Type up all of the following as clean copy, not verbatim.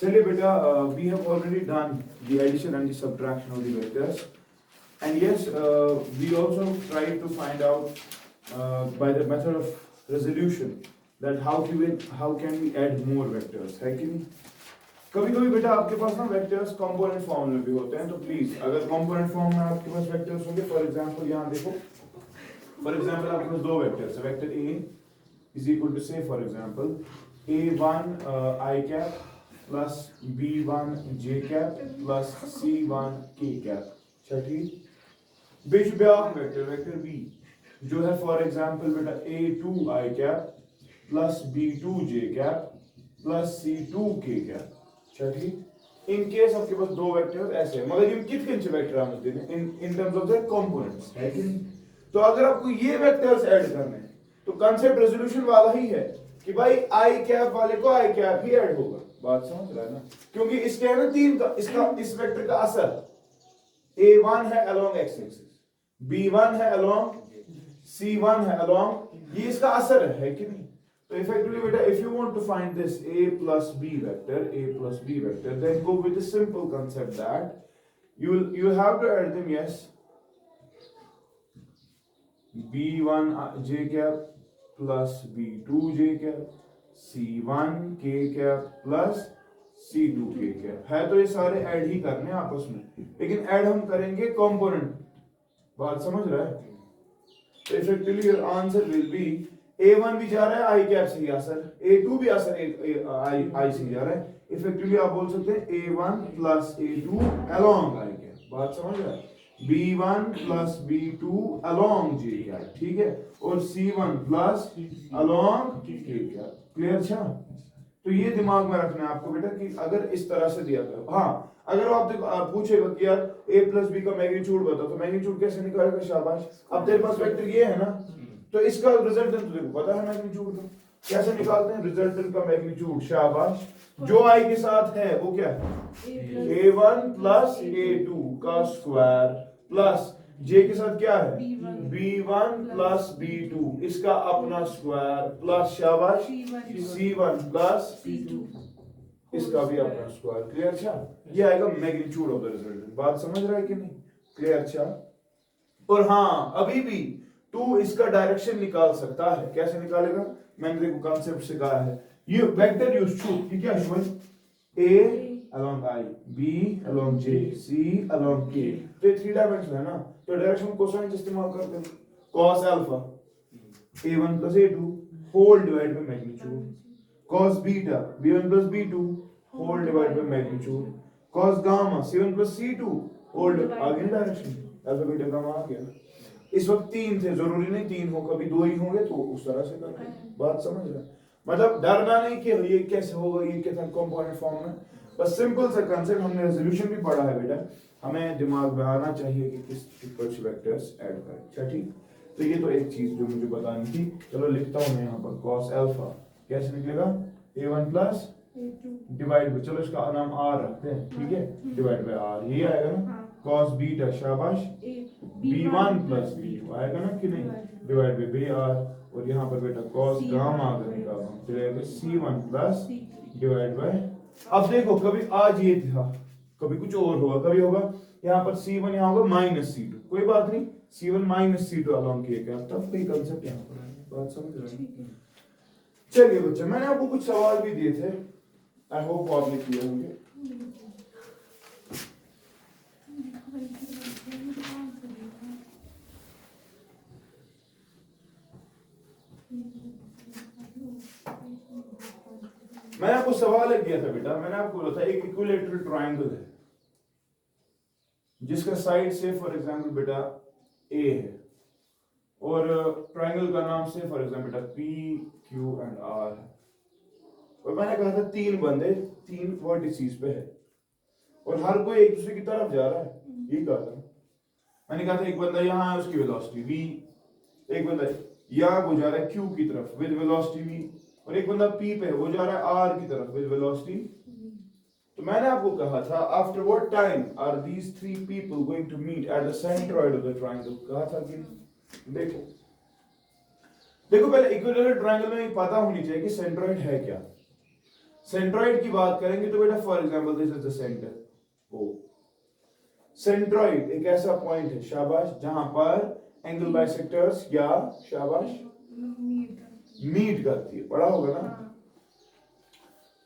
चलिए बेटा, we have already done the addition and the subtraction of the vectors, and yes, we also tried to find out by the method of resolution that how can we add more vectors, है कि नहीं? कभी कभी बेटा आपके पास ना vectors component form में भी होते हैं, तो प्लीज अगर कंपोनेंट फॉर्म में आपके पास वेक्टर्स होंगे, फॉर एग्जांपल यहाँ देखो, फॉर एग्जांपल आपके पास दो वेक्टर्स है, vector a is equal to से for example a1 i cap plus b1 j cap plus c1 k cap, अच्छा ठीक। बेश ब्याक वेक्टर वेक्टर b जो है फॉर एग्जांपल बेटा a2 i cap plus b2 j cap plus c2 k cap, अच्छा ठीक। In case आपके पास दो वेक्टर ऐसे हैं, मगर ये कित किन से वेक्टर हम देते हैं in terms of the components, है कि नहीं? तो अगर आपको ये वेक्टर्स ऐड करने हैं तो कांसेप्ट रेजोल्यूशन वाला ही है कि भाई आई कैप वाले को आई कैप ही ऐड होगा, बात समझ रहा है ना? क्योंकि इसके है ना तीन का, इसका इस वेक्टर का असर a1 है अलोंग x एक्सिस, b1 है अलोंग, c1 है अलोंग, ये इसका असर है कि नहीं? So effectively beta, if you want to find this a plus b vector, then go with the simple concept that you have to add them, yes, b1 j cap plus b2 j cap, c1 k cap plus c2 k cap, है तो ये सारे add ही करने हैं आपस में, लेकिन add हम करेंगे कंपोनेंट, बात समझ रहा है? Effectively your answer will be A1 भी जा रहा है आई कैप से ही असर, A2 भी असर आई से जा रहा है, इफेक्टिवली आप बोल सकते हैं A1 प्लस A2 अलोंग आई कैप, बात समझ रहा है? B1 plus B2 along J cap, ठीक है, और C1 plus along K cap, clear? अच्छा, तो ये दिमाग में रखना है आपको बेटा कि अगर इस तरह से दिया गया, हाँ अगर आप पूछेगा कि यार a प्लस बी का मैग्नीट्यूड बताओ, तो मैग्नीट्यूड कैसे निकालेगा? शाबाश, अब तेरे पास वेक्टर ये है ना, तो इसका रिजल्टेंट तुझे पता है मैग्नीट्यूड का, कैसे निकालते हैं रिजल्टेंट का मैग्नीट्यूड? शाबाश, जो i के साथ है वो क्या है? a1 प्लस a2 का स्क्वायर प्लस j के साथ क्या है? b1 प्लस b2 इसका अपना स्क्वायर प्लस शाबाश c1 प्लस इसका भी अपना स्क्वायर, क्लियर? अच्छा, ये आएगा मैग्नीट्यूड ऑफ द रिजल्टेंट, बात समझ रहा है कि नहीं? क्लियर? अच्छा, और हाँ अभी भी तू इसका डायरेक्शन निकाल सकता है, कैसे निकालेगा? मैंने देखो कॉन्सेप्ट सिखाया है, ये वेक्टर यूज टू, ये क्या है? a along i, b along j, c along k, तो ये 3 डायमेंशन है ना, तो डायरेक्शन कोसाइन इस्तेमाल करते हैं, cos alpha a1 plus a2 whole divide by magnitude, cos beta b1 plus b2 whole divide by magnitude, cos gamma c1 plus c2 whole, आगे direction alpha beta gamma आ गया। इस वक्त 3 थे, जरूरी नहीं 3 हो, कभी 2 ही होंगे, तो उस तरह से करते हैं, बात समझ रहे? मतलब डरना नहीं कि ये कैसे होगा, ये कैसे कंपोनेंट फॉर्म में, बस सिंपल सा कांसेप्ट, हमने रेजोल्यूशन भी पढ़ा है बेटा, हमें दिमाग में आना चाहिए कि किस कुछ वेक्टर्स ऐड करें, अच्छा ठीक। तो ये तो एक चीज जो मुझे बतानी थी, चलो लिखता हूं मैं यहाँ पर cos अल्फा कैसे निकलेगा? a1 प्लस डिवाइड बाय, चलो इसका नाम r रखते हैं, ठीक है, डिवाइड बाय r, ये आएगा ना, cos बीटा शाबाश b1 प्लस b2 आएगा ना कि नहीं, डिवाइड बाय r, और यहाँ पर बेटा cos गामा अगर निकालो तो आएगा c1 प्लस डिवाइड बाय, अब देखो कभी आज ये था, कभी कुछ और होगा, कभी होगा यहाँ पर c1 यहाँ होगा माइनस c2, कोई बात नहीं, c1 माइनस c2 अलोंग किया गया, तब कोई कंसेप्ट यहाँ पर है, बात समझ रहे हैं? चलिए बच्चे, मैंने आपको कुछ सवाल भी दिए थे, आई होप आपने किए होंगे। मैंने आपको सवाल एक दिया था बेटा, मैंने आपको बोला था एक इक्विलैटरल ट्रायंगल है जिसका साइड से फॉर एग्जांपल बेटा ए है, और ट्रायंगल का नाम से फॉर एग्जांपल बेटा पी क्यू एंड आर है, और मैंने कहा था 3 बंदे 3 वर्टिसेस पे है और हर कोई एक दूसरे की तरफ जा रहा है, ये कहा था मैंने, कहा था एक बंदा यहाँ है उसकी वेलोसिटी v, एक बंदा यहाँ वो जा रहा है q की तरफ विद वेलोसिटी v, और एक बंदा p पे है वो जा रहा है r की तरफ विद वेलोसिटी। तो मैंने आपको कहा था after what time are these 3 people going to meet at the centroid of the triangle, कहा था कि देखो देखो पहले इक्विलैटरल ट्रायंगल में पता होनी चाहिए कि सेंट्रोइड है क्या। सेंट्रॉइड की बात करेंगे तो बेटा for example this is the centre O. Centroid एक ऐसा पॉइंट है शाबाश जहां पर एंगल बाइसेक्टर्स या शाबाश मीट करती है, पढ़ा होगा ना,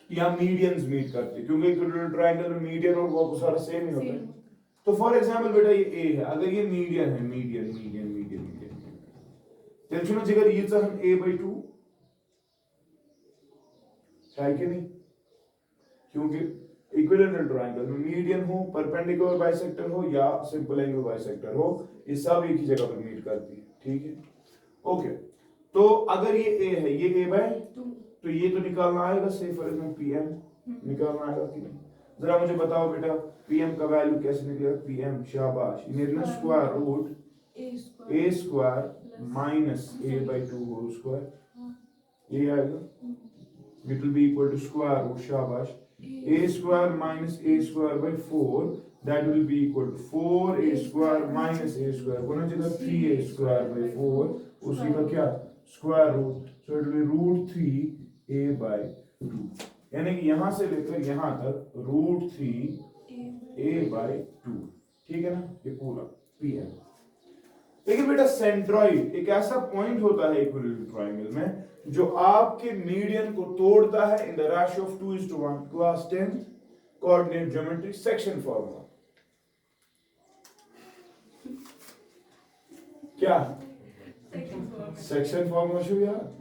या मीडियंस मीट करते हैं क्योंकि ट्रायंगल में मीडियन और वो सारा सेम ही होता है। तो फॉर एग्जांपल बेटा ये ए है, अगर ये मीडियन है, मीडियन मीडियन मीडियन मीडियन तेल छुना जिगर ये हम a/2 है कि नहीं, क्योंकि इक्विलेटरल ट्रायंगल में मीडियन हो, परपेंडिकुलर बाइसेक्टर हो या सिंपल एंगल बाइसेक्टर हो, ये सब एक ही जगह पर मीट करती है, ठीक है ओके। तो अगर ये a है, ये a/2 तो ये तो निकालना आएगा, से फॉर एग्जांपल pm निकालना आएगा कि नहीं, जरा मुझे बताओ बेटा pm का वैल्यू कैसे निकलेगा, pm शाबाश ये निकलेगा square root a square minus a/2 whole square, ये आएगा it will be equal to square root शाबाश a square minus a square by 4 that will be equal to 4a square minus a square कोना जगह 3a square by 4 उसी का क्या square root, so it will be root 3a/2, यानी कि यहां से लेकर यहां तक रूट 3a/2, ठीक है ना, ये पूरा pm। लेकिन बेटा सेंट्रॉइड एक ऐसा पॉइंट होता है इक्विलेटरल ट्रायंगल में जो आपके मीडियन को तोड़ता है in the ratio of 2:1, class 10 coordinate geometry section formula क्या सेक्शन फॉर्मूला शो यार,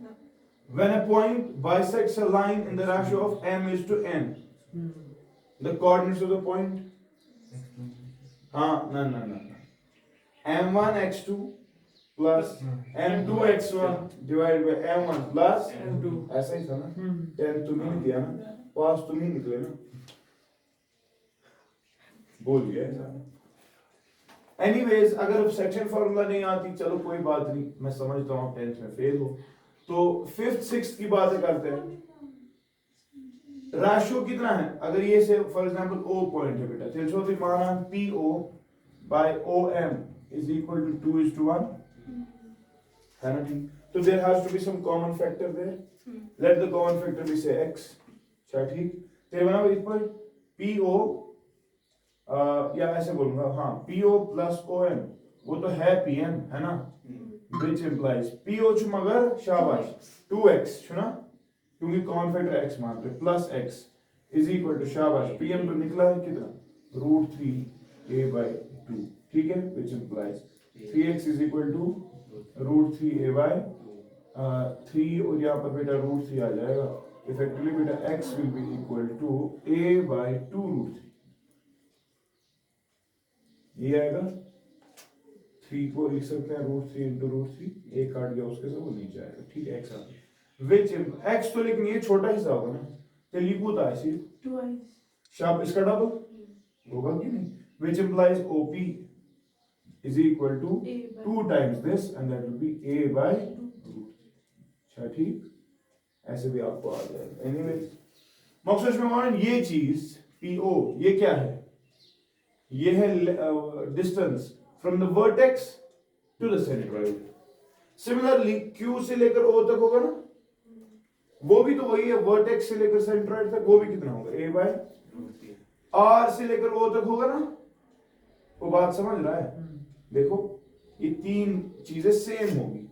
when a point bisects a line in the ratio of m:n, the coordinates of the point no m1x2 plus m2x1 divided by m1 plus m2, ऐसा ही था ना, 10 तुम ही दिया ना, पास तुम ही निकले ना, बोलिए एनीवेज अगर सेक्शन फार्मूला नहीं आती चलो कोई बात नहीं, मैं समझता हूँ 10th में फेल हो, तो 5th 6th की बातें करते हैं। रेशियो कितना है, अगर ये से फॉर एग्जांपल O पॉइंट है बेटा, तो भी माना PO by OM is equal to 2:1 है ना, ठीक, तो there has to be some common factor there, let the common factor be say x, अच्छा ठीक, तो बना इस पर PO या ऐसे बोलूंगा हाँ PO plus OM वो तो है PM है ना, which implies PO मगर शाबाश 2x सुना, क्योंकि कॉमन फैक्टर x मानते हैं, plus x is equal to शाबाश PM तो निकला है कितना रूट 3a/2, ठीक है, which implies 3x is equal to root 3a/3 और यहाँ पर बेटा रूट 3 आ जाएगा, इफेक्टिवली बेटा x will be equal to a/2 root 3, ये आएगा 3 को लिख सकते हैं रूट 3 इंटू रूट 3, एक काट गया उसके से वो नीचे आएगा, ठीक है, x आ गया, which x तो लेकिन ये छोटा हिस्सा होगा ना, तो लिखो था ऐसे 2x शार्प इसका डबल होगा कि नहीं, which implies OP is equal to 2 times this and that will be a/2, अच्छा ठीक, ऐसे भी आपको आ जाएगा। एनीवेज मकसद में मान ये चीज PO ये क्या है, ये है distance from the vertex to the centroid, similarly Q से लेकर O तक होगा ना, वो भी तो वही है, वर्टेक्स से लेकर सेंट्रॉइड तक वो भी कितना होगा a/r से लेकर O तक होगा ना, वो बात समझ रहा है, देखो ये तीन चीजें सेम होगी,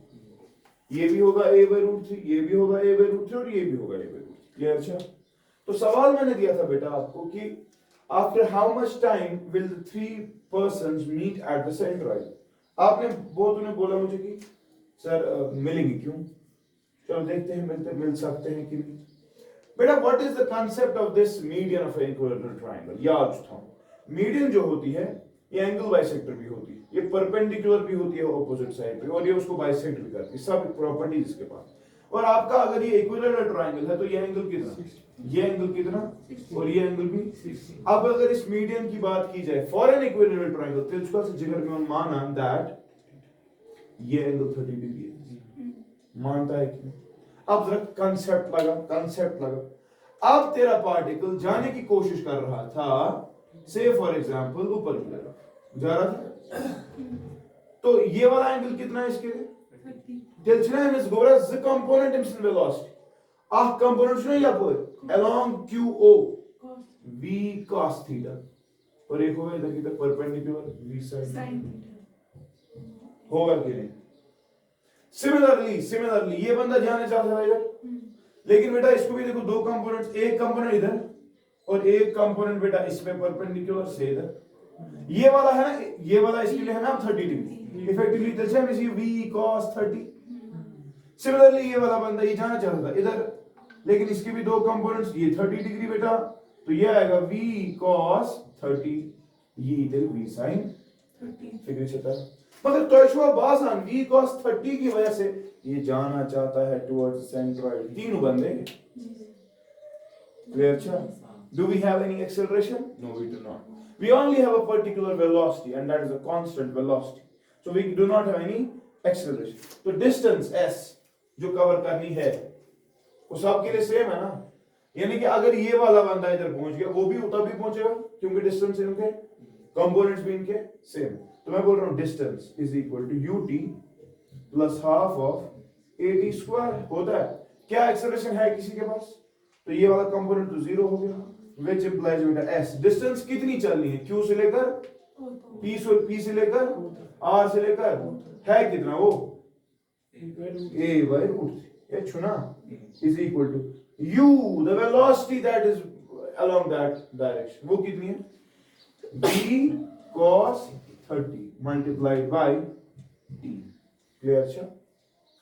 ये भी होगा a/√3, ये भी होगा a/√3 और ये भी होगा a/√3, क्लियर। अच्छा तो सवाल मैंने दिया था बेटा आपको कि after how much time will the three persons meet at the centroid, आपने वो तूने बोला मुझे कि सर मिलेंगे क्यों, चलो देखते हैं मिल सकते हैं कि नहीं। बेटा what is the concept of this median of an equilateral triangle, याद रखो मीडियन जो होती है ये एंगल बाइसेक्टर भी होती है, ये परपेंडिकुलर भी होती है ऑपोजिट साइड पे, और ये उसको बाइसेक्ट भी करती है, सब प्रॉपर्टीज इसके पास। और आपका अगर ये इक्विलेटरल ट्रायंगल है तो ये एंगल कितना, ये एंगल कितना और ये एंगल भी 60। अब अगर इस मीडियन की बात की जाए फॉर एन इक्विलेटरल ट्रायंगल तो इसका जिगर में माना दैट ये एंगल 30 डिग्री है, मानता है कि अब जरा कंसेप्ट लगा, अब तेरा पार्टिकल जाने की कोशिश कर रहा था से फॉर एग्जांपल ऊपर की तरफ जा रहा था, तो ये वाला एंगल कितना है इसके लिए 30, तेल छना है मिस गोरा ज कंपोनेंट इम्स वेलोसिटी, कंपोनेंट नहीं यपर along QO V cos theta और एक होगा इधर की तरफ परपेंडिकुलर V sin होगा कि नहीं। सिमिलरली ये बंदा जाने चाहता है इधर, लेकिन बेटा इसको भी देखो दो कंपोनेंट्स, एक कंपोनेंट इधर और एक कंपोनेंट बेटा इस पे परपेंडिकुलर से इधर। ये वाला है ना, ये वाला इसके लिए है ना 30 degree, effectively that's why we v cos 30। Similarly ये वाला बंदा ये जाना चाहता था इधर, लेकिन इसके भी दो कंपोनेंट्स, ये 30 डिग्री बेटा, तो ये आएगा v cos 30, ये इधर v sin 30 फिगर चलता है। मगर तो ऐसा बासान v cos 30 की वजह से ये जाना चाहता है टुवर्ड्स सेंट्रॉइड। तीनों बंदे क्लियर। अच्छा, do we have any acceleration? No, we do not. We only have a particular velocity and that is a constant velocity, so we do not have any acceleration. तो distance s जो cover करनी है वो सबके लिए same है ना, यानी कि अगर ये वाला बंदा इधर पहुंच गया वो भी तभी पहुंचेगा क्योंकि डिस्टेंस इनके कंपोनेंट्स भी इनके सेम। तो मैं बोल रहा हूं distance is equal to ut plus half of at square होता है। क्या एक्सेलरेशन है किसी के पास, तो ये वाला कंपोनेंट तो जीरो हो गया, which implies बेटा s डिस्टेंस कितनी चलनी है, q से लेकर p से लेकर r से लेकर है कितना, वो a by root ये छुना is equal to u the velocity that is along that direction, वो कितनी है v cos 30 multiplied by t। Clear. अच्छा,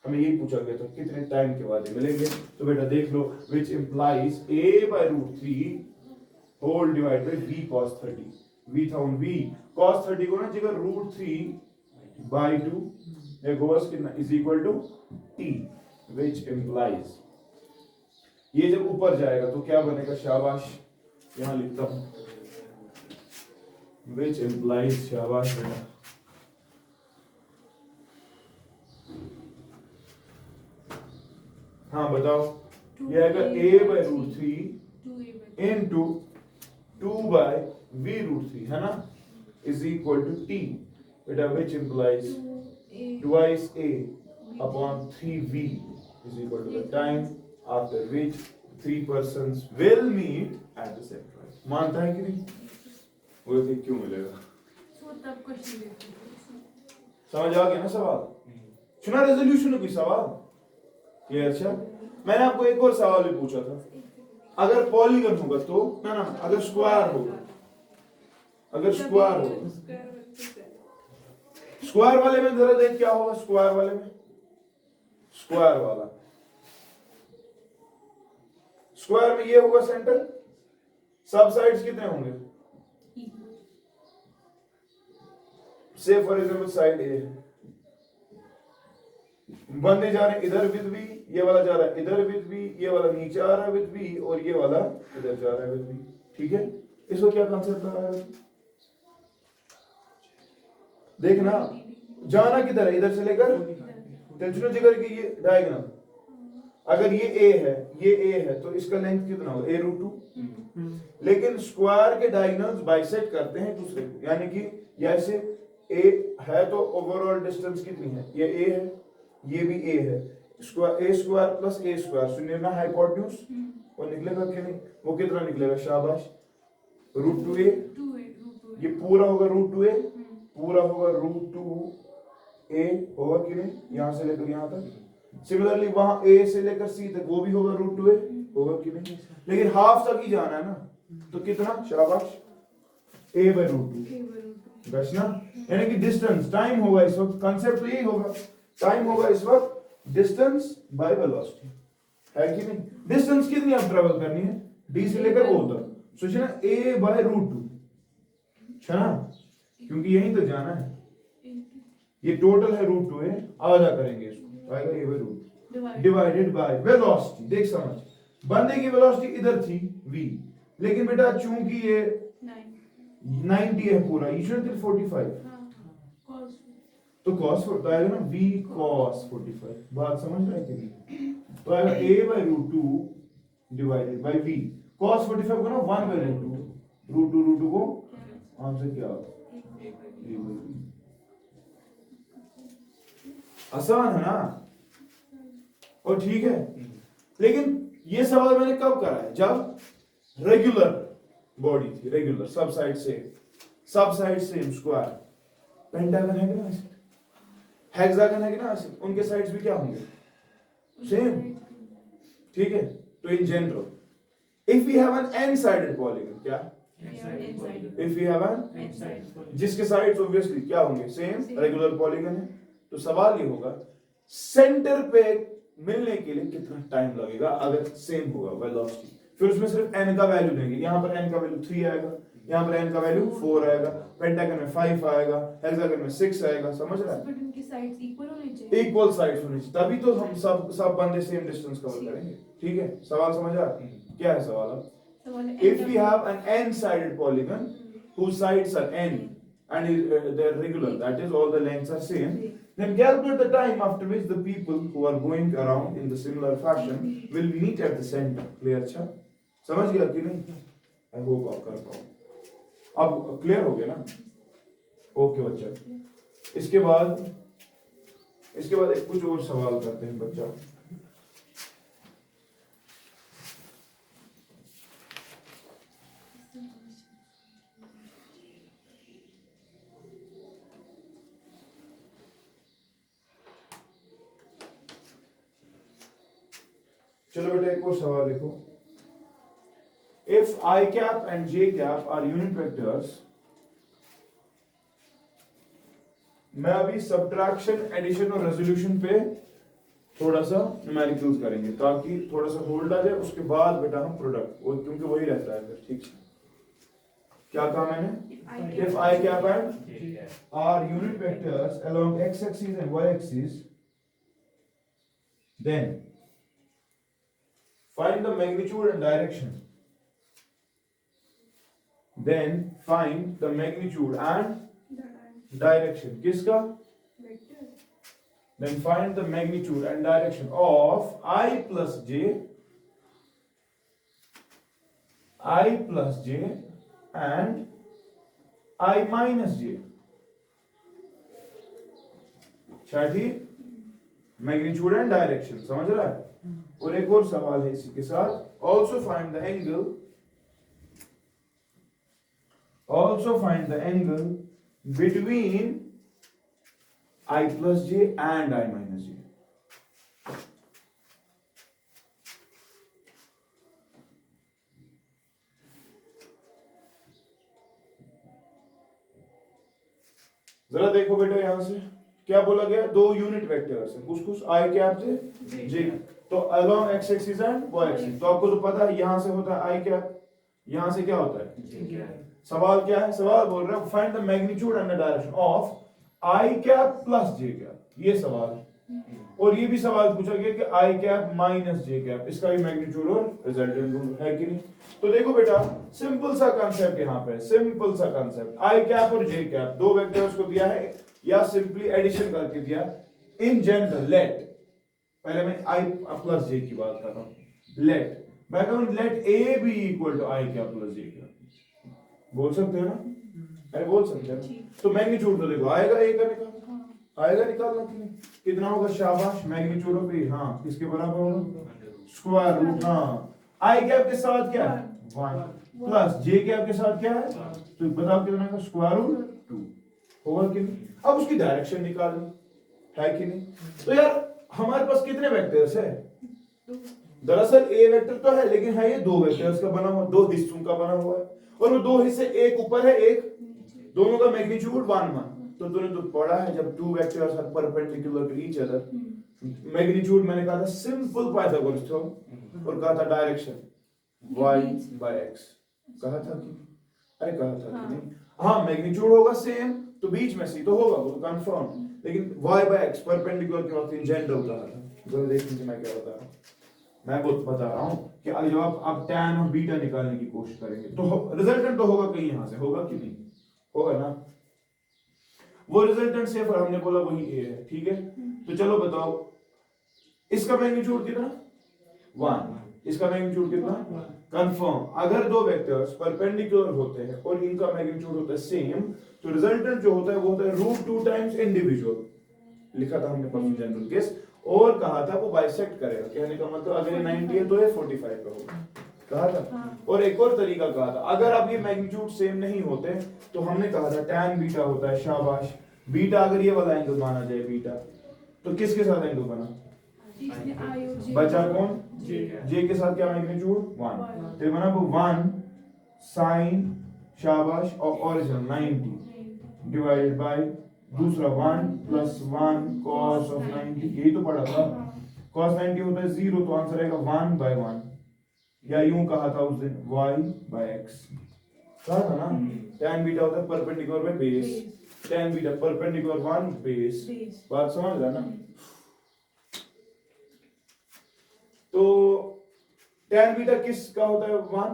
हमें यही पूछा गया था कितने टाइम के बाद मिलेंगे, तो बेटा देख लो which implies a by root 3 whole divided by v cos 30। v था v cos 30 को ना जगह root 3 by 2 ये गोस कितना is equal to t which implies, ये जब ऊपर जाएगा तो क्या बनेगा, शाबाश यहां लिखता हूं which implies, शाबाश बेटा, हाँ बताओ, ये आएगा a by root 3 into 2 by v root 3 है ना is equal to t बेटा, which implies twice a upon 3v is equal to the time after which three persons will meet at the centroid। मानता है कि नहीं, वो फिर क्यों मिलेगा, समझ आ गया ना सवाल, सुना रेजोल्यूशन कोई सवाल क्लियर। अच्छा, मैंने आपको एक और सवाल भी पूछा था, अगर पॉलीगन होगा तो ना अगर स्क्वायर होगा, अगर स्क्वायर होगा, स्क्वायर वाले में जरा देख क्या होगा, स्क्वायर वाले में, स्क्वायर वाला स्क्वायर में ये होगा सेंटर, सब साइड्स कितने होंगे, से फॉर एग्जांपल साइड ए, बंदे जा रहे हैं इधर विद बी, ये वाला जा रहा है इधर विद बी, ये वाला नीचे आ रहा है विद बी और ये वाला इधर जा रहा है विद बी। ठीक है, इसको क्या कंसेप्ट आ रहा है, देखना जाना किधर है, इधर से लेकर टेंशन जिगर की ये डायगोनल, अगर ये a है, ये a है तो इसका लेंथ कितना होगा a रूट 2, लेकिन स्क्वायर के डायगोनल्स बाइसेक्ट करते हैं दूसरे को, यानी कि जैसे a है तो ओवरऑल डिस्टेंस कितनी है, ये a है ये भी a है, square a square plus a square सुनिए ना हाइपोटेन्यूज, वो निकलेगा कि नहीं, वो कितना निकलेगा, शाबाश रूट 2a, ये पूरा होगा रूट 2a, पूरा होगा रूट 2a होगा कि नहीं, यहां से लेकर यहां तक। सिमिलरली वहां a से लेकर c तक वो भी होगा रूट 2a होगा कि नहीं, लेकिन हाफ तक ही जाना है ना, तो कितना, शाबाश a by रूट 2 बस ना, यानी कि डिस्टेंस टाइम होगा इस वक्त, कंसेप्ट तो यही होगा, टाइम होगा इस वक्त डिस्टेंस बाय वेलोसिटी, है कि नहीं। डिस्टेंस कितनी आप ट्रेवल करनी है, d से लेकर o तक, सोचिए ना a by रूट 2, अच्छा ना, क्योंकि यहीं तक जाना है, ये टोटल है रूट 2a, आधा करेंगे इसको, आएगा a by root divided by velocity. देख समझ, बंदे की वेलोसिटी इधर थी v, लेकिन बेटा चूंकि ये 90 है पूरा, ये शुड 45, तो cos तो आएगा ना v cos 45, बात समझ रहे हैं कि नहीं, तो आएगा a by root 2 divided by v cos 45 को ना 1 by रूट 2 को आंसर क्या होगा, आसान है ना, और ठीक है, लेकिन ये सवाल मैंने कब करा है? जब रेगुलर बॉडी थी, रेगुलर, सब साइड सेम स्क्वायर, पेंटागन है कि ना, हेक्सागन है कि ना, उनके साइड्स भी क्या होंगे? सेम। ठीक है, तो in general if we have an n sided polygon, क्या? इफ वी हैव एन, जिसके साइड्स ऑब्वियसली क्या होंगे? सेम, रेगुलर पॉलीगन है। तो सवाल ये होगा सेंटर पे मिलने के लिए कितना टाइम लगेगा अगर सेम होगा वेलोसिटी। फिर उसमें सिर्फ n का वैल्यू देंगे, यहां पर n का वैल्यू 3 आएगा, यहां पर n का वैल्यू 4 आएगा, पेंटागन में 5 आएगा, हेक्सागन में 6 आएगा। समझ रहा है? बट उनकी साइड्स इक्वल होनी चाहिए, इक्वल साइड्स होनी चाहिए, तभी तो हम सब बंदे सेम डिस्टेंस कवर करेंगे। ठीक है, सवाल समझ आ रहा है? क्या है सवाल अब? If we have an n-sided polygon whose sides are n and they're regular, that is all the lengths are same, then calculate the time after which the people who are going around in the similar fashion will meet at the center. Clear? अच्छा समझ गया कि नहीं? I hope आप कर पाओ। अब clear हो गया ना? ओके बच्चा। इसके बाद एक कुछ और सवाल करते हैं बच्चा। चलो बेटा एक और सवाल देखो। If i cap and j cap are unit vectors, मैं अभी सब्ट्रैक्शन, एडिशन और रेजोल्यूशन पे थोड़ा सा न्यूमेरिकल्स करेंगे ताकि थोड़ा सा होल्ड आ जाए, उसके बाद बेटा हम प्रोडक्ट, वो क्योंकि वही रहता है फिर। ठीक है, क्या कहा मैंने? If i cap and are unit vectors along x axis and y axis, then find the magnitude and direction. Then find the magnitude and direction. किसका? Then find the magnitude and direction of I plus j and I minus j. ठीक, magnitude and direction. समझ रहा है? और एक और सवाल है इसी के साथ, also find the angle between I plus j and I minus j. जरा देखो बेटा, यहां से क्या बोला गया? दो यूनिट वेक्टर्स हैं, कुछ आई कैप से जे, तो along x axis and y axis. तो आपको तो पता है यहां से होता है आई कैप, यहां से क्या होता है? सवाल क्या है? सवाल बोल रहा है find the magnitude and the direction of I cap plus j cap, ये सवाल है। और ये भी सवाल पूछा गया कि आई कैप माइनस जे कैप, इसका भी मैग्नीट्यूड और रिजल्टेंट है कि नहीं। तो देखो बेटा, सिंपल सा कांसेप्ट यहाँ पे, सिंपल सा कांसेप्ट, आई कैप और जे कैप दो वेक्टर्स को दिया है या सिंपली एडिशन करके दिया। इन जनरल लेट, पहले मैं आई प्लस जे की बात कर रहा हूं, let a b equal to i cap plus j cap, बोल सकते हो ना? अरे बोल सकते हैं। तो मैग्नीट्यूड तो देखो आएगा ए का आएगा निकालना कि नहीं? कितना होगा? शाबाश, मैग्नीट्यूड ऑफ ए, हाँ किसके बराबर होगा? स्क्वायर रूट, हाँ आई कैप के साथ क्या है? 1 प्लस जे कैप के साथ क्या है? तो बताओ कितना का? स्क्वायर रूट 2 होगा कि नहीं? अब उसकी डायरेक्शन निकालनी है कि नहीं? तो यार हमारे पास कितने वेक्टर्स है? दरअसल ए वेक्टर तो है, लेकिन है ये दो वेक्टर्स का बना हुआ, दो हिस्सों का बना हुआ है, और वो दो हिस्से एक ऊपर है एक, दोनों का मैग्नीट्यूड 1 तो तूने तो पढ़ा है जब two vectors are perpendicular to each other, magnitude मैंने कहा था सिंपल पाइथागोरस थ्योरम, और कहा था डायरेक्शन y by x, कहा था कि अरे कहा था कि नहीं? हाँ मैग्नीट्यूड होगा सेम तो बीच में सी तो होगा, वो तो कंफर्म, लेकिन y by x परपेंडिकुलर के वक्त इन जनरल कहा था। जरा देखिए मैं क्या बता रहा हूँ, मैं बहुत बता रहा हूँ कि अगर जब आप tan और बीटा निकालने की कोशिश करेंगे तो रिजल्टेंट तो होगा कहीं यहाँ से, होगा कि नहीं? होगा ना? वो रिजल्टेंट से फिर हमने बोला वही ए है, ठीक है? तो चलो बताओ इसका मैग्नीट्यूड कितना? 1, इसका मैग्नीट्यूड कितना? कंफर्म। अगर दो वेक्टर्स परपेंडिकुलर होते हैं और इनका मैग्नीट्यूड होता है सेम, तो रिजल्टेंट जो होता है वो होता है √2 टाइम्स इंडिविजुअल, लिखा था हमने परसों जनरल केस, और कहा था वो बाइसेक्ट करेगा, कहने का मतलब अगर ये 90 है तो ये 45 पे होगा, कहा था। हाँ। और एक और तरीका कहा था, अगर अब ये मैग्नीट्यूड सेम नहीं होते तो हमने कहा था tan बीटा होता है, शाबाश। बीटा अगर ये वाला एंगल माना जाए बीटा, तो किसके साथ एंगल बना? इसमें I और J बचा कौन? J जे के साथ क्या मैग्नीट्यूड? 1। तो बना वो 1 साइन शाबाश और ओरिजिन 90 डिवाइडेड बाय दूसरा 1 प्लस 1 cos ऑफ 90, यही तो पढ़ा था। cos 90 होता है 0, तो आंसर आएगा 1 by 1, या यूं कहा था उस दिन y by x, कहा था ना। tan बीटा होता है perpendicular by base, tan beta perpendicular 1 base, बात समझ रहा ना। तो tan बीटा किसका होता है? 1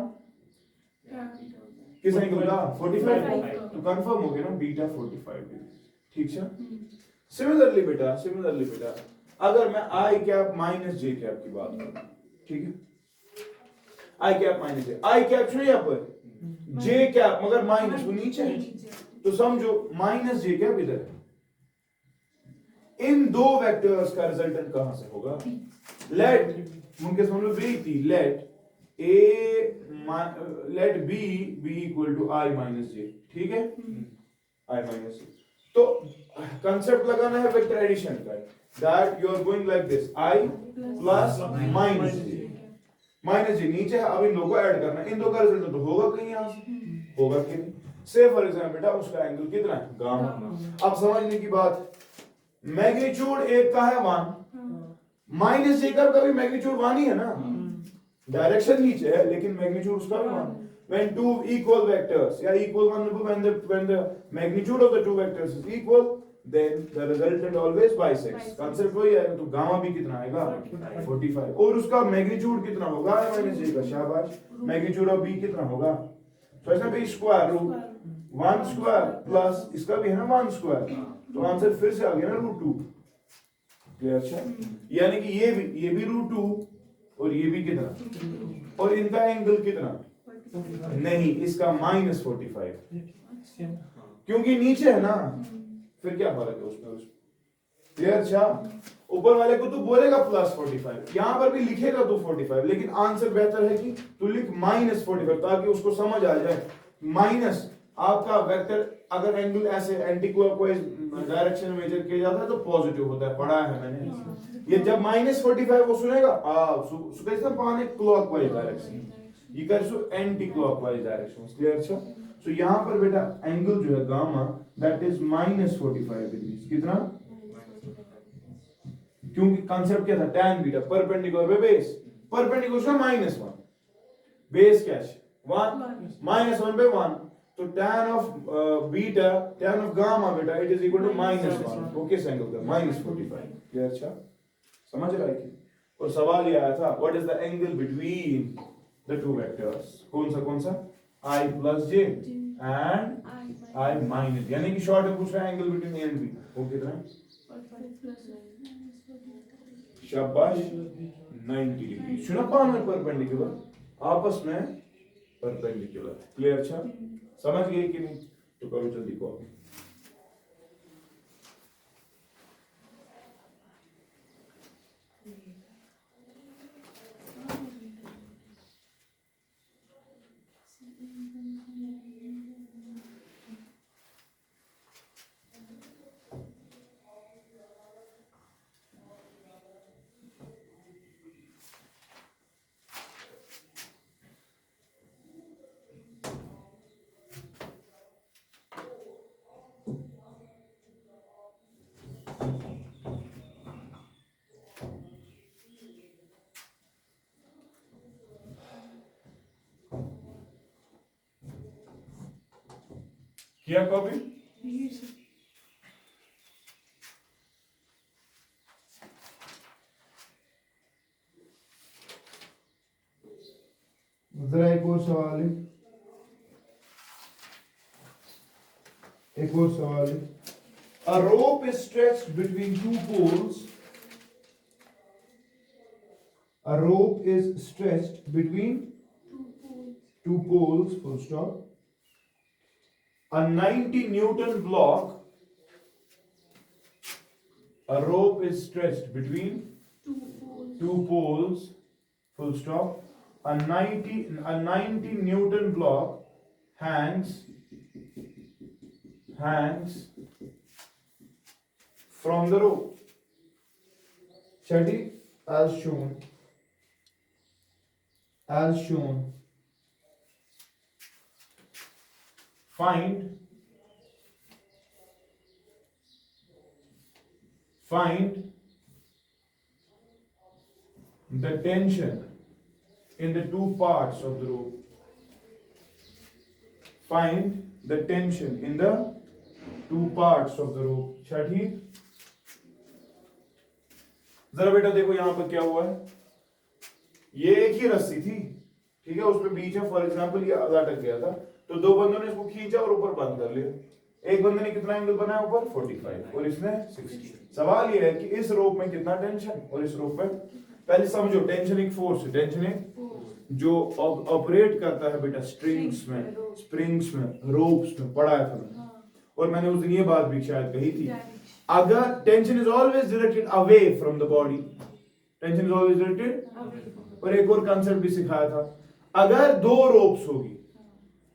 किस एंगल का? 45। तो कंफर्म हो गया ना, बीटा 45 डिग्री, ठीक है। सिमिलरली बेटा अगर मैं आई कैप माइनस जे कैप की बात करूं, ठीक है, आई कैप माइनस जे, आई कैप छो यहाँ पर, जे कैप मगर माइनस वो नीचे है, तो समझो माइनस जे कैप इधर है। इन दो वेक्टर्स का रिजल्टेंट कहां से होगा? लेट मुमकिन समझ लो बी थी, let let b equal to i minus j, ठीक है, आई माइनस जे। तो कंसेप्ट लगाना है वेक्टर एडिशन का, that you are going like this, i plus minus j नीचे है, अब इन दो को ऐड करना है, इन दो का रिजल्ट तो होगा कहीं यहां से, होगा कि नहीं? से फॉर एग्जांपल बेटा उसका एंगल कितना है? गामा। अब समझने की बात, मैग्नीट्यूड एक का है 1, माइनस जे का भी मैग्नीट्यूड 1 ही है ना, डायरेक्शन नीचे है लेकिन मैग्नीट्यूड उसका भी 1। when two equal vectors, yeah, equal when the magnitude of the two vectors is equal, then the resultant always bisects, concept वही आएगा। तो गामा भी कितना आएगा? 45, और उसका मैग्नीट्यूड कितना होगा? i minus j का, शाबाश। मैग्नीट्यूड ऑफ b कितना होगा? तो इसमें भी स्क्वायर रूट 1 स्क्वायर प्लस इसका भी है ना 1 स्क्वायर, तो आंसर फिर से आ गया ना √2, क्लियर? अच्छा, यानी कि ये भी √2 और ये भी कितना, और इनका एंगल कितना? नहीं, इसका -45, क्योंकि नीचे है ना, फिर क्या फर्क है उसमें? क्लियर? अच्छा, ऊपर वाले को तो बोलेगा +45, यहां पर भी लिखेगा तो 45, लेकिन आंसर बेहतर है कि तू लिख -45 ताकि उसको समझ आ जाए। माइनस आपका वेक्टर अगर एंगल ऐसे एंटी क्लॉकवाइज डायरेक्शन में मेजर किया जाता है तो पॉजिटिव होता है, पढ़ा है मैंने। ये जब -45 वो सुनेगा पाने क्लॉकवाइज डायरेक्शन, ये कर so anti clockwise direction, clear? अच्छा, तो यहां पर बेटा एंगल जो है गामा दैट इज -45 डिग्री, कितना? क्योंकि कांसेप्ट क्या था? tan beta perpendicular by base, perpendicular से -1, बेस क्या है? 1, -1 by 1, तो tan of beta, tan of gamma बेटा इट इज इक्वल टू -1, वो किस एंगल का? -45, क्लियर? अच्छा, समझ रहा है कि? और सवाल ये आया था what is the angle between the two vectors, कौन सा? i plus j and i minus, यानी कि शॉर्ट में पूछ रहा है angle between a and b, वो कितना है? शाबाश, 90 डिग्री। सुना पान में परपेंडिकुलर, आपस में परपेंडिकुलर, क्लियर? अच्छा, समझ गए कि नहीं? तो करो जल्दी कॉपी। किया कॉपी? जरा एक और सवाल है, एक और सवाल है। A rope is stretched between two poles. A rope is stretched between two poles, full stop. A 90 Newton block a rope is stretched between Two poles. two poles, full stop. A 90 Newton block hangs from the rope. Study as shown. Find the tension in the two parts of the rope. Find the tension in the two parts of the rope. अच्छा ठीक, जरा बेटा देखो यहां पर क्या हुआ है। ये एक ही रस्सी थी, ठीक है, उसमें बीच में फॉर एग्जांपल ये लटक गया था, तो दो बंदों ने इसको खींचा और ऊपर बंद कर लिया। एक बंदे ने कितना एंगल बनाया ऊपर 45 और इसने 60। सवाल ये है कि इस रोप में कितना टेंशन और इस रोप में, पहले समझो टेंशन एक फोर्स है, टेंशन एक जो ऑपरेट करता है बेटा स्ट्रिंग्स में, स्प्रिंग्स में, रोप्स में, पढ़ा है था और मैंने उस दिन ये बात भी शायद कही थी। अगर tension is always directed away from the body, tension is always directed, और एक और कांसेप्ट भी सिखाया था, अगर दो रोप्स होगी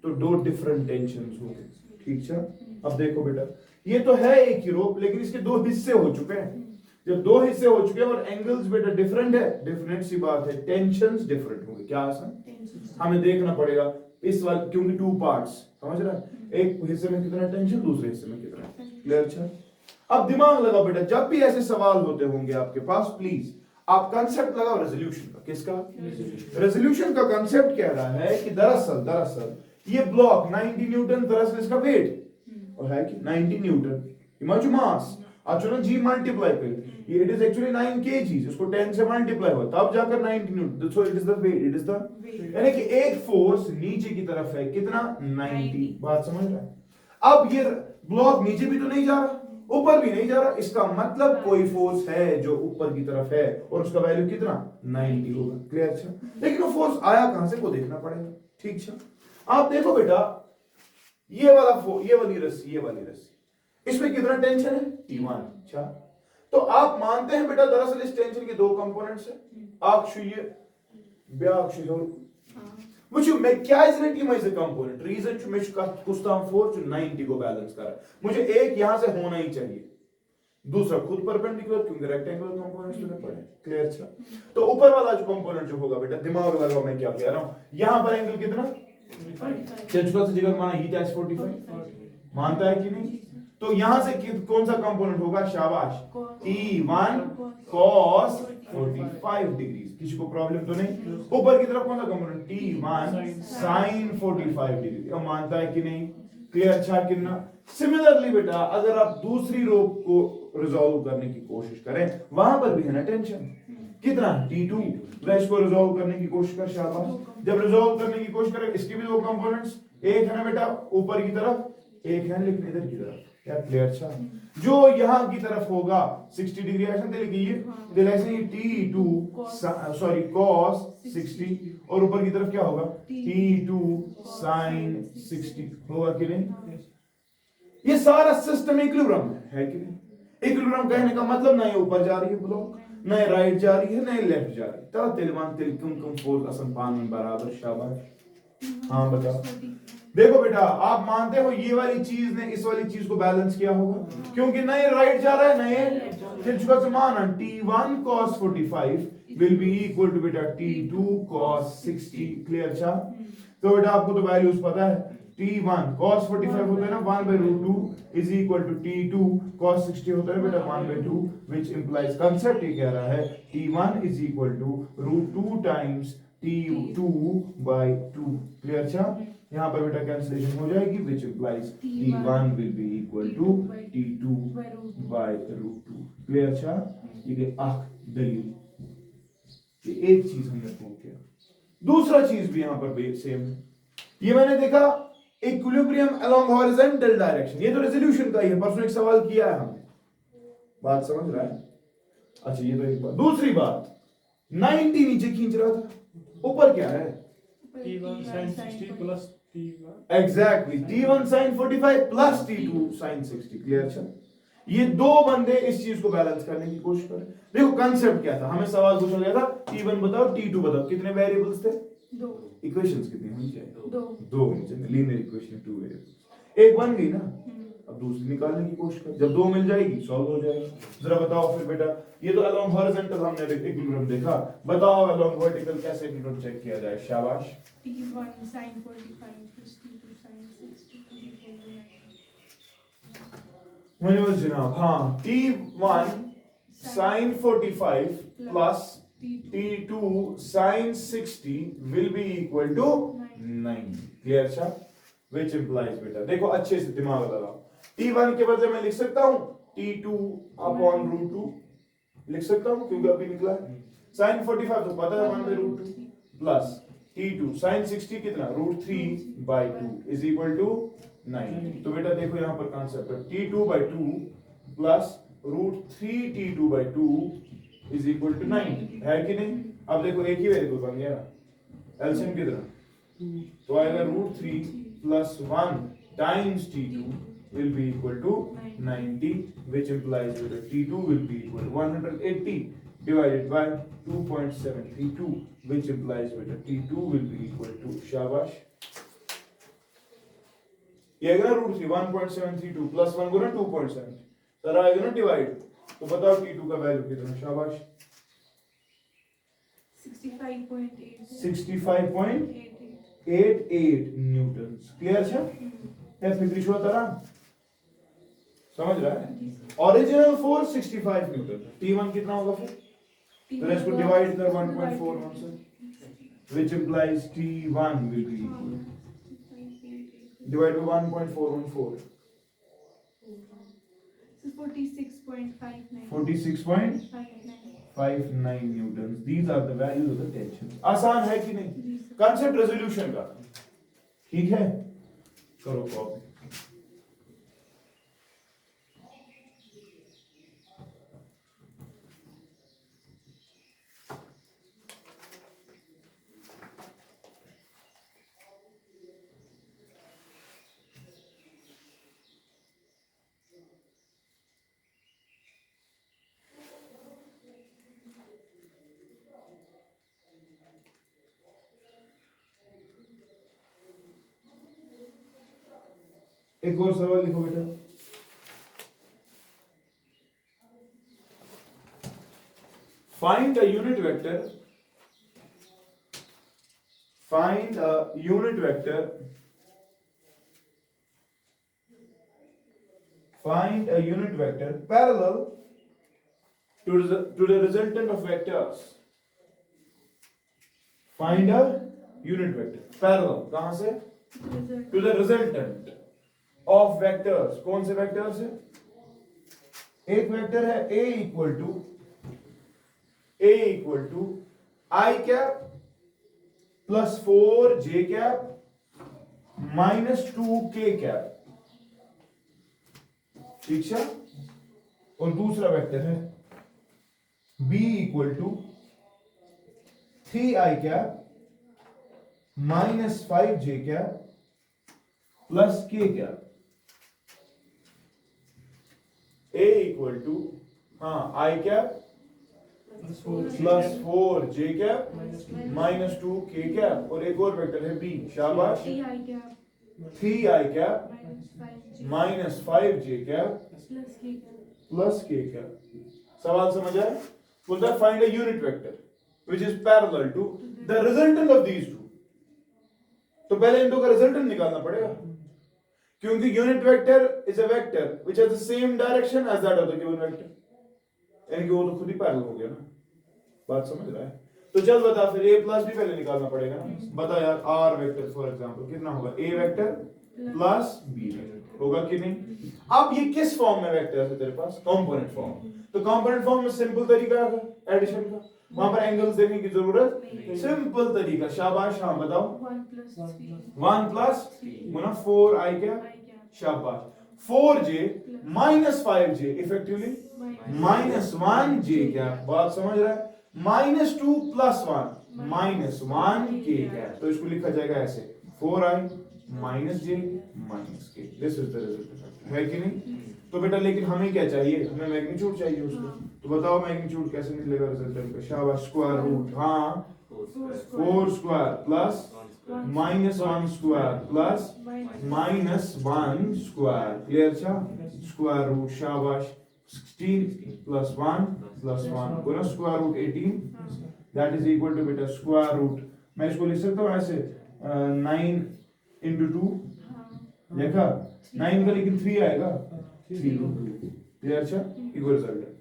तो दो डिफरेंट टेंशंस होंगे, ठीक है। अब देखो बेटा ये तो है एक ही रोप, लेकिन इसके दो हिस्से हो चुके हैं। जब दो हिस्से हो चुके हैं और एंगल्स बेटा डिफरेंट है, डिफरेंट सी बात है, टेंशंस डिफरेंट होंगे। क्या आसान, हमें देखना पड़ेगा इस वाले, क्योंकि टू पार्ट्स, समझ रहा है, एक हिस्से में कितना टेंशन, दूसरे हिस्से में कितना, क्लियर। अच्छा अब दिमाग लगाओ बेटा, जब भी ऐसे सवाल होते होंगे आपके पास, प्लीज आप कंसेप्ट लगाओ रेजोल्यूशन का। किसका? रेजोल्यूशन का कंसेप्ट कह रहा है कि दरअसल ये ब्लॉक 90 न्यूटन, दरअसल इसका वेट और है कि 90 न्यूटन, इमेजिन मास, आप चलो जी मल्टीप्लाई कर, ये इट इज एक्चुअली 9 kg, इसको 10 से मल्टीप्लाई हो तब जाकर 90 newton, so it is the weight, it is the, यानी कि एक फोर्स नीचे की तरफ है कितना 90। बात समझ रहा है? अब ये ब्लॉक नीचे भी तो नहीं जा रहा, ऊपर भी नहीं जा रहा, इसका मतलब कोई फोर्स है जो ऊपर की तरफ है और उसका वैल्यू कितना 90 होगा, क्लियर। अच्छा लेकिन वो फोर्स आया कहां से वो देखना पड़ेगा, ठीक है। आप देखो बेटा ये वाली रस्सी, इसमें कितना टेंशन है T1। अच्छा तो आप मानते हैं बेटा दरअसल इस टेंशन के दो कंपोनेंट्स हैं, अक्षीय ब्याक्षीय और Which mechanism is a component. Reason to मैं कुस्ताम फोर्स 90 को बैलेंस कर रहा है, मुझे एक यहां से होना ही चाहिए, दूसरा खुद परपेंडिकुलर क्योंकि रेक्टेंगुलर कंपोनेंट्स में पड़े, क्लियर। अच्छा तो ऊपर वाला जो कंपोनेंट जो होगा बेटा, दिमाग लगाओ मैं क्या कह रहा हूं, यहां पर एंगल कितना 45 से जगह माना ये 45 मानता है कि नहीं, तो यहां से कौन सा कंपोनेंट होगा, शाबाश, T1 cos 45 डिग्री। किसी को प्रॉब्लम तो नहीं? ऊपर की तरफ कौन सा कंपोनेंट T1 sin 45 डिग्री, अब मानता है कि नहीं, क्लियर। अच्छा कितना सिमिलरली बेटा अगर आप दूसरी रोप को रिजॉल्व करने की कोशिश करें, वहां पर भी है ना टेंशन, कितना T2, इसको रिजॉल्व करने की कोशिश कर, शाबाश। जब रिजॉल्व करने की कोशिश करें, इसके भी दो कंपोनेंट्स, एक है ना बेटा ऊपर की तरफ, एक है लेकिन इधर की तरफ, क्या क्लियर। अच्छा जो यहां की तरफ होगा 60 डिग्री एक्शन दे लीजिए, ऐसे ही T2 सॉरी cos 60 और ऊपर की तरफ क्या होगा T2 sin 60 होगा कि नहीं। ये सारा सिस्टम इक्विलिब्रियम है कि नहीं। इक्विलिब्रियम कहने का मतलब ना ये ऊपर जा रही है ब्लॉक, ना ये राइट जा रही है, ना ये लेफ्ट जा रही है, ता तिलवान तिल कुम फोर्स असन पान बराबर, शाबाश। हाँ बताओ देखो बेटा आप मानते हो ये वाली चीज ने इस वाली चीज को बैलेंस किया होगा, क्योंकि ना ये राइट जा रहा है ना ये, फिर चुका से माना T1 cos 45 will be equal to बेटा T2 cos 60, क्लियर। अच्छा तो बेटा आपको तो वैल्यूज पता है, T1 cos 45 होता है ना 1/√2 is equal to T2 cos 60 होता है बेटा 1/2, which implies concept ये कह रहा है T1 is equal to √2 times T2/2, clear. अच्छा यहाँ पर बेटा कैंसिलेशन हो जाएगी, which implies T1 will be equal to T2/√2, clear. अच्छा ये दलील, ये एक चीज हमने प्रूव किया। दूसरा चीज भी यहाँ पर सेम है, ये मैंने देखा इक्विलिब्रियम अलोंग हॉरिजॉन्टल डायरेक्शन, ये तो रेजोल्यूशन का ही है, परसों एक सवाल किया है हमने, बात समझ रहा है। अच्छा ये तो एक बात, दूसरी बात 90 नीचे खींच रहा था, ऊपर क्या है T1 sin 60 plus T1 exactly T1 sin 45 plus T2 sin 60, clear. अच्छा ये दो बंदे इस चीज को बैलेंस करने की कोशिश करें। देखो कंसेप्ट क्या था, हमें सवाल पूछा गया था T1 बताओ T2 बताओ, कितने वेरिएबल्स थे? 2 इक्वेशंस कितनी होनी चाहिए? 2 दो होनी चाहिए, लीनियर इक्वेशन 2 वेरिएबल्स, एक बन गई ना, अब दूसरी निकालने की कोशिश कर, जब दो मिल जाएगी सॉल्व हो जाएगा। जरा बताओ फिर बेटा, ये तो अलोंग हॉरिजॉन्टल हमने इक्विलिब्रियम देखा, बताओ अलोंग वर्टिकल कैसे इक्विलिब्रियम चेक किया जाए? शाबाश। T1 sin 45 plus T2 sin 60 equal to 9. मुझे जनाब, हाँ, T1 sin 45 plus T2 sin 60 will be equal to 90. Clear अच्छा? Which implies बेटा, देखो अच्छे से दिमाग लगाओ, T1 के बदले मैं लिख सकता हूँ T2 upon root 2, लिख सकता हूँ क्योंकि अभी निकला है। sin 45 तो पता है 1/√2 प्लस T2 sin 60 कितना √3/2 is equal to 9। तो बेटा देखो यहाँ पर कॉन्सेप्ट है T2/2 plus √3T2/2 is equal to 9 है कि नहीं? अब देखो एक ही वेरिएबल बन गया, एलसीएम कितना, तो आएगा √3 plus 1 times T2 will be equal to 90, which implies that T2 will be equal to 180 divided by 2.732, which implies that T2 will be equal to, शाबाश, ये आएगा ना √3 1.732 plus 1 गुना 2.7, सर आएगा ना डिवाइड, तो बताओ T2 का वैल्यू कितना? शाबाश, 65.88 न्यूटन। क्लियर है? या फिक्री हुआ तरह समझ रहा है? ओरिजिनल फोर्स 65 न्यूटन, T1 कितना होगा फिर? तो इसको डिवाइड कर 1.41 से, which implies T1 will be equal divide by 1.414, 46.59 Newton. These are the values of the tension। आसान है कि नहीं? कंसेप्ट रेजोल्यूशन का, ठीक है? करो कॉपी। एक और सवाल लिखो बेटा, find a unit vector, find a unit vector, find a unit vector parallel to the resultant of vectors, find a unit vector parallel, कहां से? to the resultant of vectors। कौन से वेक्टर्स है? एक वेक्टर है a equal to I cap plus 4j cap minus 2k cap, ठीक है? और दूसरा वेक्टर है b equal to 3i cap minus 5j cap plus k cap, a equal to I cap plus 4j cap minus 2k cap, और एक और vector है b, शाबाश, 3i cap minus 5j cap plus k cap. सवाल समझ आया? बोलता है find a unit vector which is parallel to the resultant of these two. तो पहले इन दो का रिजल्टेंट निकालना पड़ेगा, क्योंकि unit vector is a vector which has the same direction as that of the given vector, यानी कि वो तो खुद ही पैरेलल हो गया ना। बात समझ रहा है? तो चल बता फिर a प्लस भी पहले निकालना पड़ेगा ना। बता यार, r वेक्टर फॉर एग्जांपल कितना होगा? a vector plus b vector होगा कि नहीं? अब ये किस फॉर्म में वेक्टर है तेरे पास? Component form. तो कंपोनेंट फॉर्म में सिंपल तरीका है एडिशन का, वहां पर एंगल्स देखने की जरूरत, सिंपल तरीका, शाबाश। हाँ बताओ, 1 प्लस गुना 4i क्या, शाबाश, 4j minus 5j effectively minus 1j क्या, बात समझ रहा है? माइनस 2 प्लस 1 माइनस 1k क्या, तो इसको लिखा जाएगा ऐसे 4i minus j minus k, this is the result, है कि नहीं? तो बेटा लेकिन हमें क्या चाहिए, हमें मैग्नीट्यूड चाहिए उसको। हाँ। तो बताओ मैग्नीट्यूड कैसे निकलेगा रिजल्टेंट का। शाबाश, स्क्वायर रूट, हाँ 4 square plus minus 1 square plus minus 1 square, clear छा, स्क्वायर रूट, शाबाश 16 प्लस 1 प्लस 1 बोला square root 18 that is equal to बेटा स्क्वायर रूट, मैं इसको लिख सकता हूँ ऐसे 9 into 2 देखा 9 का लेकिन 3 आएगा 3 रूट 2, क्लियर छा, इक्वल रिजल्ट है।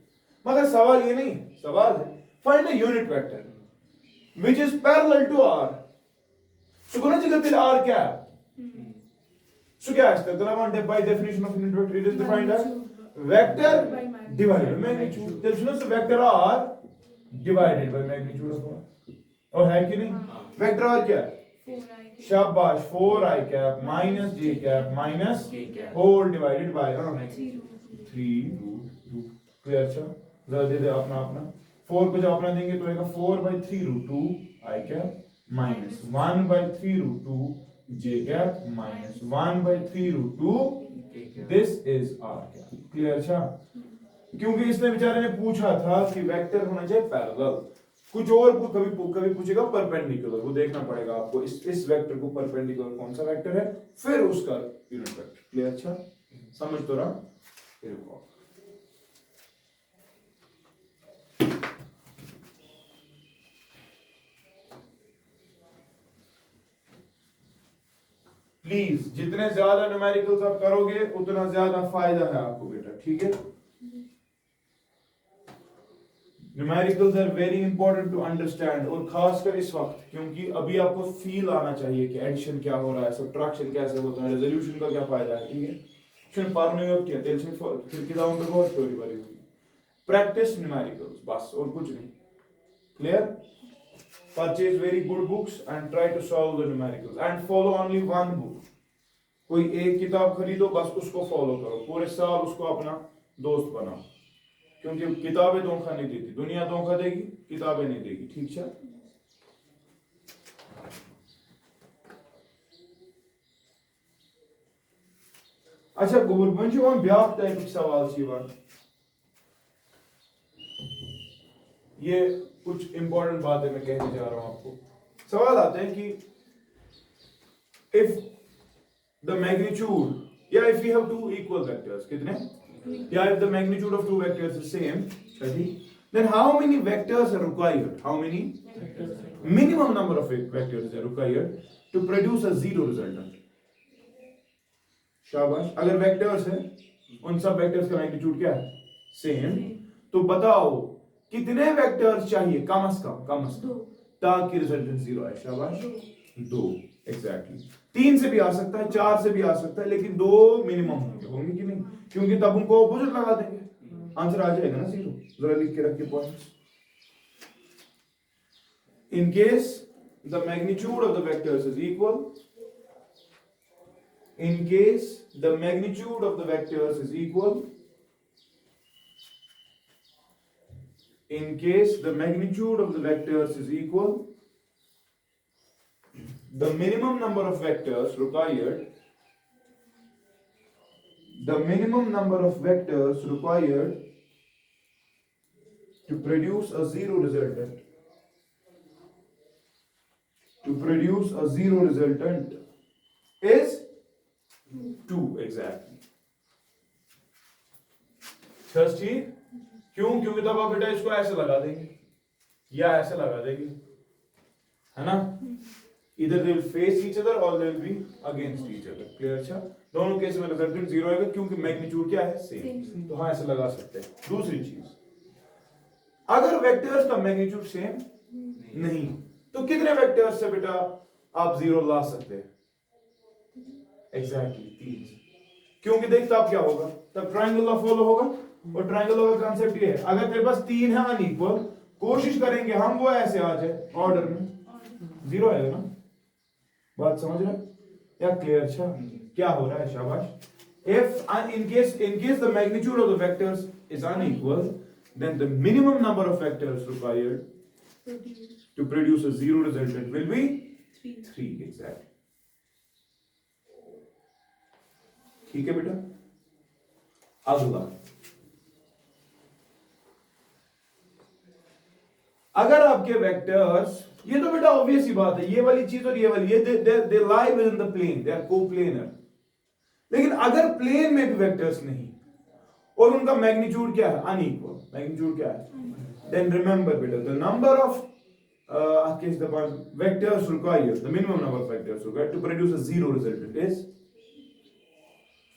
मगर सवाल ये नहीं, सवाल है find a unit vector which is parallel to r. So कोणाची r क्या है? So क्या है? तर by definition of unit vector it is defined as vector divided by magnitude. Then सुनो so vector r divided by magnitude of r. और है कि नहीं? Vector r क्या है? शाबाश 4i cap minus j cap minus whole divided by 3 root 2. Clear अच्छा? जरा दे दे अपना अपना 4 को जब अपना देंगे तो आएगा 4 by 3 root 2 i cap minus 1 by 3 root 2 j cap minus 1 by 3 root 2 this is r cap. Clear अच्छा? क्योंकि इसने बेचारे ने पूछा था कि वेक्टर होना चाहिए पैरेलल, कुछ और कभी पूछेगा परपेंडिकुलर, वो देखना पड़ेगा आपको इस वेक्टर को परपेंडिकुलर कौन सा वेक्टर है, फिर उसका यूनिट वेक्टर। क्लियर अच्छा? समझ तो रहा? फिर वो प्लीज जितने ज्यादा न्यूमेरिकल्स आप करोगे उतना ज्यादा फायदा है आपको बेटा, ठीक है। Numericals are very important to understand, और खासकर इस वक्त, क्योंकि अभी आपको फील आना चाहिए कि एडिशन क्या हो रहा है, सब्ट्रैक्शन कैसे होता है, रेजोल्यूशन का क्या फायदा है, ठीक है। फिर पारने योग किया तेल से फिर किताबों पे बहुत थ्योरी भरी हुई, प्रैक्टिस न्यूमेरिकल्स बस और कुछ नहीं। Clear? Purchase very good books and try to solve the numericals and follow only one book. कोई एक किताब खरीदो, बस उसको फॉलो करो, पूरे साल उसको अपना दोस्त बनाओ, क्योंकि किताबें धोखा नहीं देती, दुनिया धोखा देगी, किताबें नहीं देगी, ठीक है। अच्छा गुबर बंजो हम ब्याह टाइप सवाल जीवन, ये कुछ इंपॉर्टेंट बातें मैं कहने जा रहा हूं आपको। सवाल आते हैं कि इफ द मैग्नीट्यूड या if you have two equal vectors, कितने, या if the magnitude of two vectors is same, then how many vectors are required? How many minimum number of vectors are required to produce a zero resultant? शाबाश, अगर vectors है उन सब vectors का magnitude क्या है, सेम, तो बताओ कितने वेक्टर्स चाहिए कम से कम ताकि रिजल्टेंट जीरो आए। शाबाश, 2 एग्जैक्टली। 3 से भी आ सकता है, 4 से भी आ सकता है, लेकिन 2 मिनिमम होंगे कि नहीं, क्योंकि तब उनको ऑपोजिट लगा देंगे, आंसर आ जाएगा ना 0। जरा लिख के रखिए points. In case the magnitude of the vectors is equal, in case the magnitude of the vectors is equal, in case the magnitude of the vectors is equal, the minimum number of vectors required, the minimum number of vectors required to produce a zero resultant, to produce a zero resultant is 2 exactly। ठीक, क्यों, क्योंकि तब आप बेटा इसको ऐसे लगा देंगे या ऐसे लगा देंगे, है ना, इधर they will face each other और they will be against each other. Clear? अच्छा, दोनों केस में रिजल्टेंट 0 आएगा क्योंकि मैग्नीट्यूड क्या है, सेम, तो हाँ ऐसे लगा सकते हैं। दूसरी चीज, अगर वेक्टर्स का मैग्नीट्यूड सेम नहीं, तो कितने वेक्टर्स से बेटा आप 0 ला सकते हैं, एग्जैक्टली 3। क्योंकि देख तब क्या होगा, तब ट्रायंगल लॉ फॉलो होगा, और ट्रायंगल लॉ का कांसेप्ट ये है, अगर तेरे पास 3 है अनइक्वल, कोशिश करेंगे हम वो ऐसे आ जाए ऑर्डर में, 0 आएगा ना। बात समझ रहे या क्लियर? अच्छा, क्या हो रहा है? शाबाश। if in case the magnitude of the vectors is unequal, then the minimum number of vectors required to produce a zero resultant will be 3 exactly। ठीक है बेटा, अगला, अगर आपके वेक्टर्स, ये तो बेटा ऑब्वियस ही बात है, ये वाली चीज और ये वाली, ये they lie within the plane, they are coplanar. लेकिन अगर प्लेन में भी वेक्टर्स नहीं और उनका मैग्नीट्यूड क्या है, अनइक्वल, मैग्नीट्यूड क्या है, देन रिमेंबर बेटा the number of vectors required, the minimum number of vectors required to produce a zero resultant is,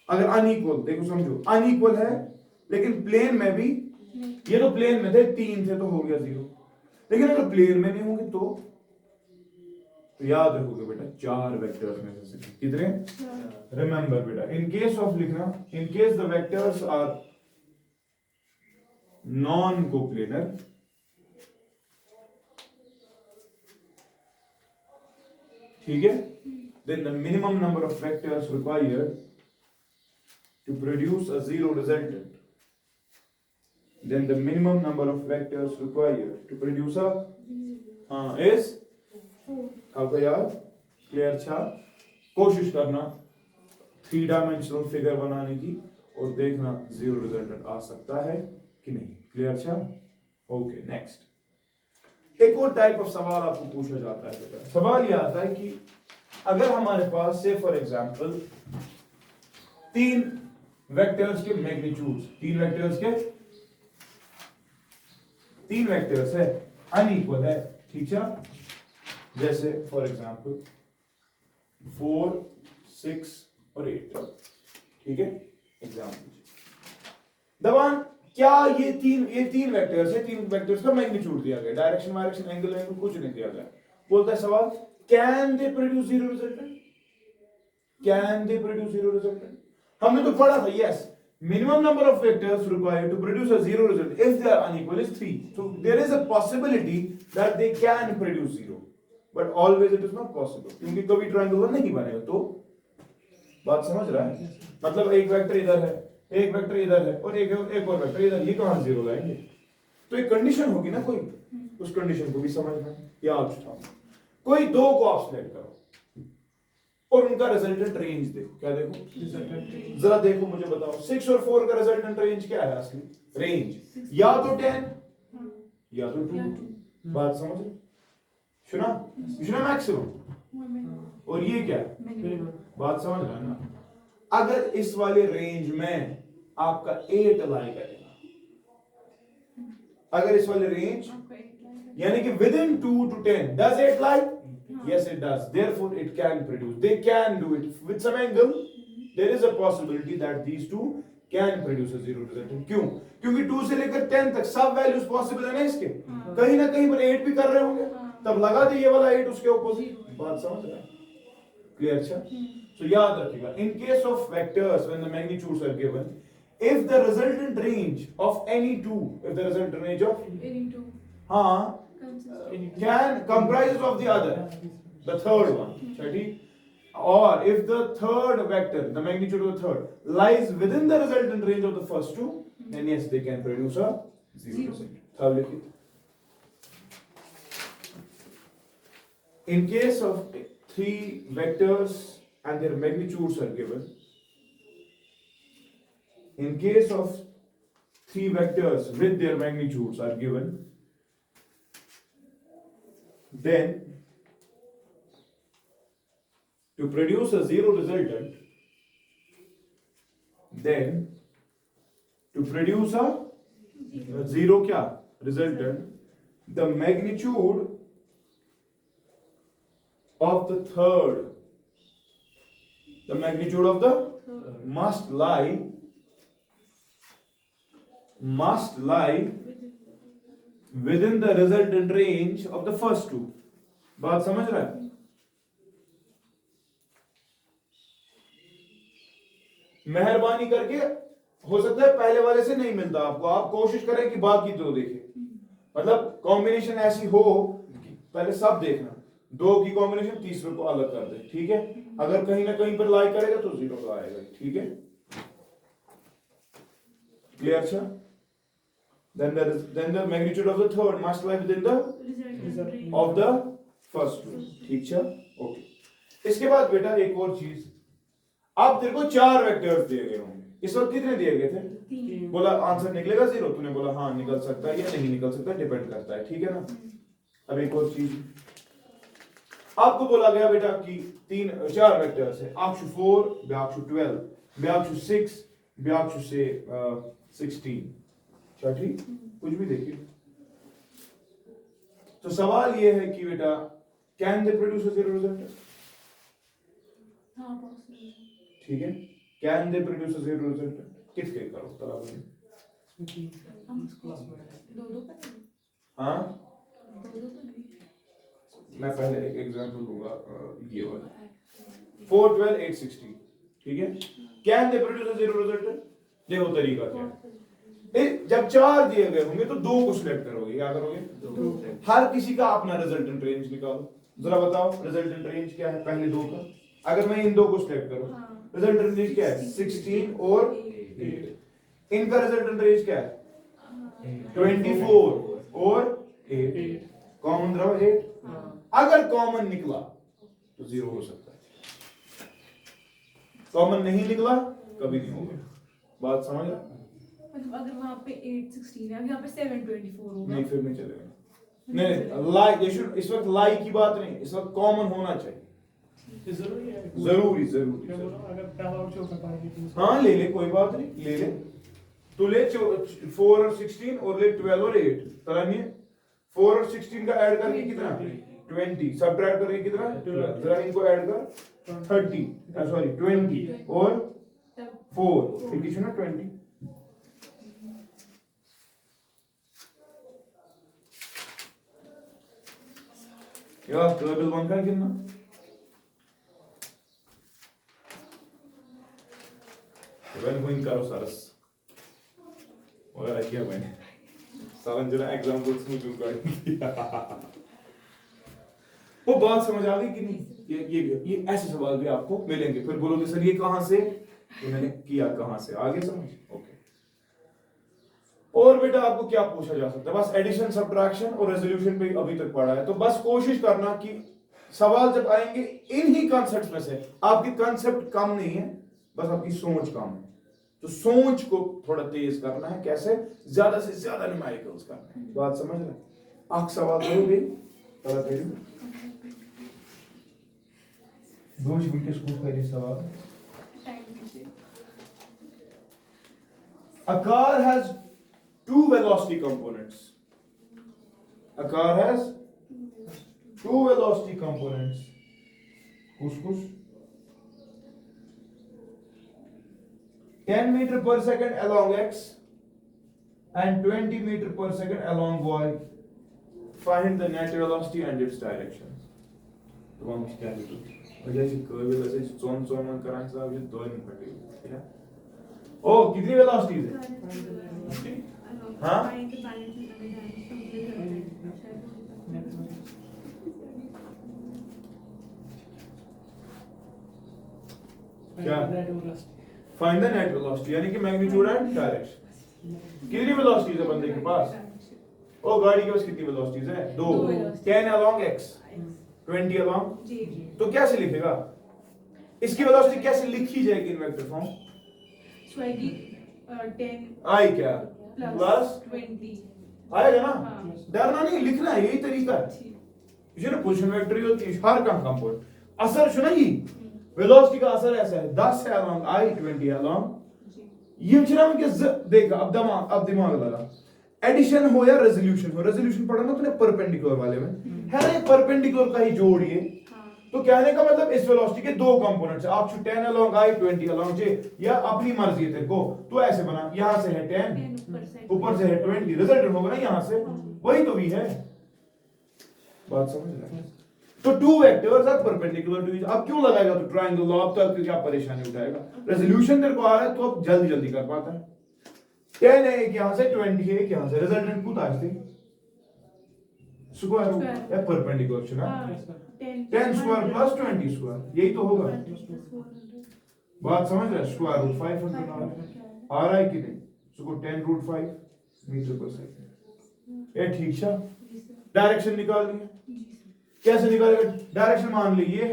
अगर अनइक्वल, देखो समझो, अनइक्वल है लेकिन प्लेन में भी, ये तो प्लेन में थे, 3 थे तो हो गया 0, लेकिन अगर प्लेन में नहीं होंगे तो याद रखोगे बेटा 4 वेक्टर्स में से कितने, रिमेंबर बेटा इन केस ऑफ लिखना, in case the vectors are non coplanar, ठीक है, then the minimum number of vectors required to produce a zero resultant, then the minimum number of vectors required to produce a is 4. आपका याद clear, अच्छा कोशिश करना 3 dimensional figure बनाने की और देखना जीरो रिजल्टेंट आ सकता है कि नहीं, क्लियर, अच्छा ओके। नेक्स्ट, एक और टाइप ऑफ सवाल आपको पूछा जाता है बेटा, सवाल यह आता है कि अगर हमारे पास से फॉर एग्जांपल 3 वेक्टर्स के मैग्नीट्यूड्स, 3 वेक्टर्स है, अनइक्वल है, ठीक है, जैसे फॉर एग्जांपल 4, 6 और 8, ठीक है, एग्जांपल दबान, क्या ये तीन वेक्टर्स है, 3 वेक्टर्स का मैग्नीट्यूड दिया गया, डायरेक्शन वायरेक्शन एंगल कुछ नहीं दिया गया, बोलता है सवाल can they produce zero resultant, can they produce zero resultant. हमने तो पढ़ा था, yes, minimum number of vectors required to produce a zero result if they are unequal is 3, so there is a possibility that they can produce zero, but always it is not possible, क्योंकि कभी triangle नहीं बनेगा। तो बात समझ रहा है, मतलब एक वेक्टर इधर है, एक वेक्टर इधर है और एक और वेक्टर इधर, ये कहां जीरो लाएंगे, तो एक कंडीशन होगी ना कोई, उस कंडीशन को भी समझना, याद रखना। कोई 2 को आप सिलेक्ट करो और उनका रिजल्टेंट रेंज देखो, क्या देखो, जरा देखो मुझे बताओ, 6 और 4 का रिजल्टेंट रेंज क्या है असली रेंज, या तो 10 या तो 2, बात समझ रहे, सुना मैक्सिमम, और ये क्या है, बात समझ रहे हैं ना। अगर इस वाले रेंज में आपका 8 लाई करेगा, अगर इस वाले रेंज यानी कि with in 2 to 10 does 8 lie, yes it does, therefore it can produce, they can do it with some angle, there is a possibility that these two can produce a zero resultant। क्यों, क्योंकि 2 से लेकर 10 तक सब values possible है ना इसके, कहीं ना कहीं पर 8 भी कर रहे होंगे, तब लगा दे ये वाला 8 उसके ऑपोजिट, बात समझ रहे हैं, क्लियर, अच्छा। तो याद रखिएगा, in case of vectors when the magnitudes are given, if the resultant range of any two, if the resultant range of any 2 can comprises of the other, the third one, ठीक, or if the third vector, the magnitude of the third lies within the resultant range of the first two, then yes they can produce a zero result। अब लिखिए, in case of 3 vectors and their magnitudes are given, in case of 3 vectors with their magnitudes are given, then to produce a zero resultant, then to produce a zero क्या resultant, the magnitude of the third, the magnitude of the must lie within the resultant range of the first two, बात समझ रहा है। मेहरबानी करके, हो सकता है पहले वाले से नहीं मिलता आपको, आप कोशिश करें कि बाकी 2 देखें, मतलब कॉम्बिनेशन ऐसी हो कि पहले सब देखना, 2 की कॉम्बिनेशन तीसरे को अलग कर दे, ठीक है, अगर कहीं ना कहीं पर लाई करेगा तो 0 का आएगा, ठीक है, क्लियर, अच्छा। Then the magnitude of the third must lie within the of the first two, ठीक है, ओके। इसके बाद बेटा एक और चीज, अब तेरे को 4 वेक्टर्स दिए गए होंगे, इस वक्त कितने दिए गए थे, 3 बोला आंसर निकलेगा 0, तूने बोला हाँ निकल सकता है या नहीं निकल सकता, डिपेंड करता है, ठीक है ना। अब एक और चीज आपको बोला गया बेटा कि 4 वेक्टर्स है, आक्षु 4, ब्याक्षु 12, ब्याक्षु 6, ब्याक्षु से 16, क्या ठीक, कुछ भी देखिए। तो सवाल ये है कि बेटा can they produce a zero result, हाँ पॉसिबल, ठीक है, can they produce a zero result, किसके करो तलाब में, हम दो करेंगे, हाँ दो तो नहीं, मैं पहले एक एग्जांपल दूंगा, ये वाला 4 12 8 16, ठीक है, can they produce a zero result, देखो तरीका क्या है। जब 4 दिए गए होंगे तो 2 को सिलेक्ट करोगे, क्या करोगे, हर किसी का अपना रिजल्टेंट रेंज निकालो, जरा बताओ रिजल्टेंट रेंज क्या है पहले 2 का, अगर मैं इन 2 को सिलेक्ट करूं, रिजल्टेंट रेंज क्या है 16 और 8, इनका रिजल्टेंट रेंज क्या है 24 और 8, कॉमन रहा 8, अगर कॉमन निकला तो 0 हो सकता है, कॉमन नहीं निकला कभी नहीं होगा, बात समझ रहे? मतलब अगर वहाँ पे 8 16 है, यहाँ पे 7 24 होगा, नहीं फिर नहीं चलेगा, नहीं लाई, ये शुड, इस वक्त लाई की बात नहीं, इस वक्त कॉमन होना चाहिए, जरूरी है, जरूरी मैं जरूरी बोल रहा हूँ, अगर पहला और चौथा पाएंगे तो हाँ ले ले, कोई बात नहीं, ले ले, तो ले 4 और 16 और ले 12 और 8, तरह 4 और 16 का ऐड करके कितना 20, सब्ट्रैक्ट करके कितना 12, जरा इनको ऐड कर 30, सॉरी 20 और 4, एक कितना 20, यार टेबल बनता है कितना, वन गोइंग करो सरस वगैरह किया मैंने, सालन जरा एग्जांपल्स में क्यों कर वो बात समझ आ गई कि नहीं, ये ऐसे सवाल भी आपको मिलेंगे, फिर बोलोगे सर ये कहां से, तो मैंने किया कहां से, आगे समझ, ओके। और बेटा आपको क्या पूछा जा सकता है, बस एडिशन सब्ट्रैक्शन और रेजोल्यूशन पे अभी तक पढ़ा है, तो बस कोशिश करना कि सवाल जब आएंगे इन्हीं कॉन्सेप्ट में से, आपकी कॉन्सेप्ट कम नहीं है, बस आपकी सोच कम है, तो सोच को थोड़ा तेज करना है, कैसे, ज्यादा से ज्यादा न्यूमेरिकल्स करना है, बात समझ रहे, आप सवाल करोगे तरह तेरी 2 मिनट स्कूल का सवाल, a car has 2 velocity components, a car has 2 velocity components, कुछ 10 meter per second along x and 20 meter per second along y, find the net velocity and its direction, तो हम क्या लिखेंगे, वजह से कर्व वैसे चोन कराएं साहब, ये 2 मिनट लगेंगे, ओ कितनी वेलोसिटीज है, हाँ क्या, फाइंड द नेट वेलोसिटी, यानी कि मैग्नीट्यूड एंड डायरेक्शन, कितनी वेलोसिटीज है बंदे के पास, ओ गाड़ी के पास कितनी वेलोसिटीज है 2, 10 along x 20 along, तो कैसे लिखेगा, इसकी वेलोसिटी कैसे लिखी जाएगी इन वेक्टर फॉर्म, स्वागी 10 आई क्या प्लस 20 आएगा ना, डरना नहीं, लिखना है, यही तरीका है, ये ना पोजीशन वेक्टर ही होती है हर का कंपोनेंट, असर सुनाई वेलोसिटी का असर ऐसा है 10 है along I 20 along, ये चला के देखा, अब दिमाग लगा, एडिशन हो या रेजोल्यूशन हो, रेजोल्यूशन पढ़ा ना तूने परपेंडिकुलर वाले में, है ना, ये परपेंडिकुलर का ही जोड़, ये तो कहने का मतलब इस वेलोसिटी के 2 कंपोनेंट्स है, आप 10 along I 20 along j, या अपनी मर्जी है तेरे को, तो ऐसे बना, यहां से है 10 ऊपर से है 20, रिजल्ट होगा ना यहां से, वही तो भी है, बात समझ रहे हैं, तो 2 vectors are perpendicular to each, अब क्यों लगाएगा तो ट्रायंगल लॉ, अब तक क्या परेशानी उठाएगा, रेजोल्यूशन तेरे को आ रहा है तो अब जल्दी जल्दी कर पाता है, 10 है एक यहां से, 20 है एक यहां से, रिजल्टेंट को ताजते स्क्वायर रूट या परपेंडिकुलर चुना, 10 स्क्वायर प्लस 20 स्क्वायर, यही तो होगा, बात समझ रहे, स्क्वायर रूट 500 आ रहा है कि नहीं, सो 10 रूट 5 मीटर पर सेकंड, ये ठीक है, डायरेक्शन निकाल लिया, कैसे निकालेगा, डायरेक्शन मान ली ये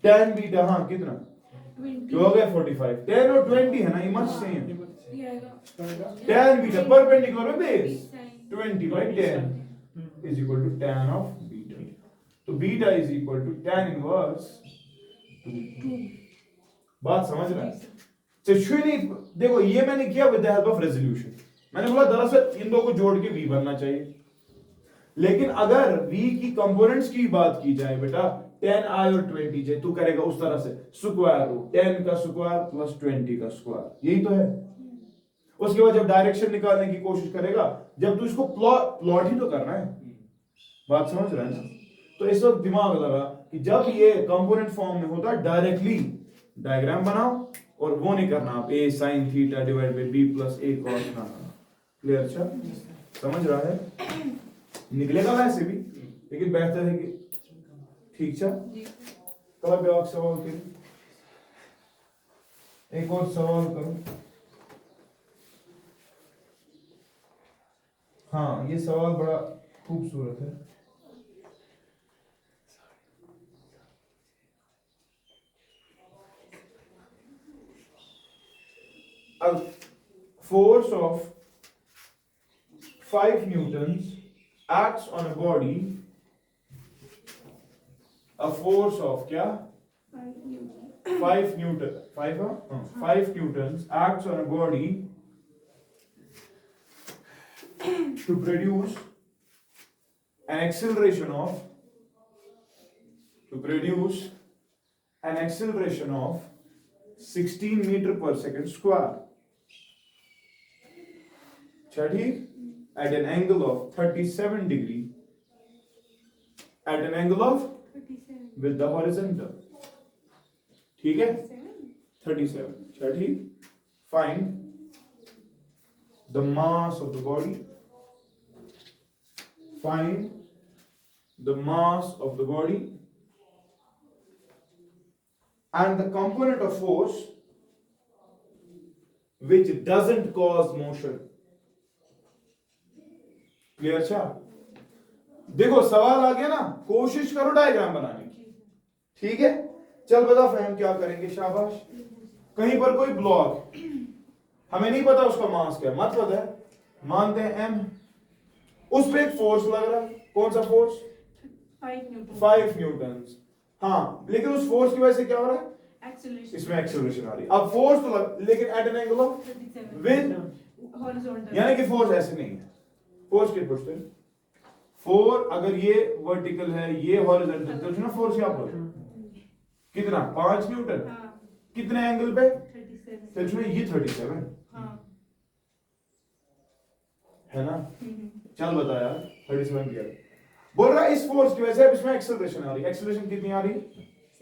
10 बीटा, हाँ कितना जो हो गया 45 10 और 20 है ना ये मच सेम ये आएगा करेगा tan बीटा परपेंडिकुलर में base sin 20 by 10 is equal to tan of beta तो beta is equal to tan inverse 2 बात समझ रहा है नहीं देखो ये मैंने किया with the help of resolution मैंने बोला दरअसल इन दो को जोड़ के v बनना चाहिए लेकिन अगर v की कंपोनेंट्स की बात की जाए बेटा 10i और 20j तू करेगा उस तरह से स्क्वायर रूट 10 का स्क्वायर प्लस 20 का स्क्वायर यही तो है उसके बाद जब डायरेक्शन निकालने की कोशिश करेगा जब तू इसको प्लॉट ही तो करना है बात समझ रहा है ना तो इस वक्त दिमाग लगा कि जब ये कंपोनेंट फॉर्म में होता डायरेक्टली डायग्राम बनाओ और वो नहीं करना आप a sin theta divide by b plus a cos ना क्लियर अच्छा समझ रहा है निकलेगा वैसे भी लेकिन बेहतर है कि ठीक है कल ब्याक सवाल करें एक और सवाल करूं हाँ ये सवाल बड़ा खूबसूरत है A force of 5 newtons acts on a body. A force of क्या? 5 newton. 5 newtons acts on a body to produce an acceleration of 16 meter per second square. ठीक at an angle of 37 degree at an angle of 37 with the horizontal ठीक है 37 ठीक find the mass of the body and the component of force which doesn't cause motion clear अच्छा देखो सवाल आ गया ना कोशिश करो डायग्राम बनाने की ठीक है चल बता फहम क्या करेंगे शाबाश कहीं पर कोई ब्लॉक हमें नहीं पता उसका मास क्या मत पता है मानते हैं m उस पे एक फोर्स लग रहा है कौन सा फोर्स 5 न्यूटन हाँ लेकिन उस फोर्स की वजह से क्या हो रहा है acceleration इसमें एक्सेलरेशन आ रही है अब फोर्स तो लेकिन at an angle of 37 with horizontal यानी कि फोर्स ऐसे नहीं है फोर्स के पूछते हैं फोर अगर ये वर्टिकल है ये हॉरिजॉन्टल तो ना फोर्स यहाँ पर कितना 5 न्यूटन हाँ कितने एंगल पे 37 तो इसमें ये 37 हाँ है ना चल बता यार 37 किया बोल रहा है इस फोर्स की वजह से अब इसमें एक्सेलरेशन आ रही है एक्सेलरेशन कितनी आ रही है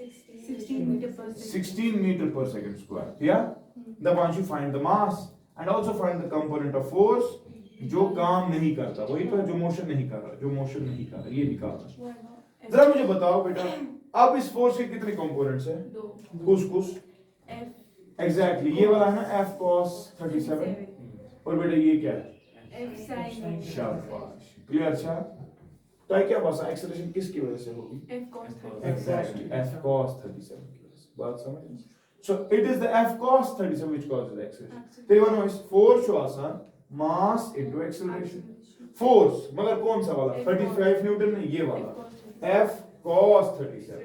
16 meter per second 16 meter per second square yeah the once you find the mass and also find the component of force जो काम नहीं करता वही तो जो मोशन नहीं कर रहा ये निकालना जरा मुझे बताओ बेटा अब इस फोर्स के कितने कंपोनेंट्स हैं दो कुछ एग्जैक्टली ये वाला है ना f cos 37 और बेटा ये क्या है f sin शाबाश क्लियर अच्छा तो क्या बस एक्सेलरेशन किसकी वजह से होगी f cos 37 exactly f cos 37 की वजह से बात समझ so it is the f cos 37 which causes the acceleration तेरे वन इस फोर्स जो आसान मास इनटू एक्सेलरेशन फोर्स मगर कौन सा वाला 35 न्यूटन नहीं ये वाला f cos 37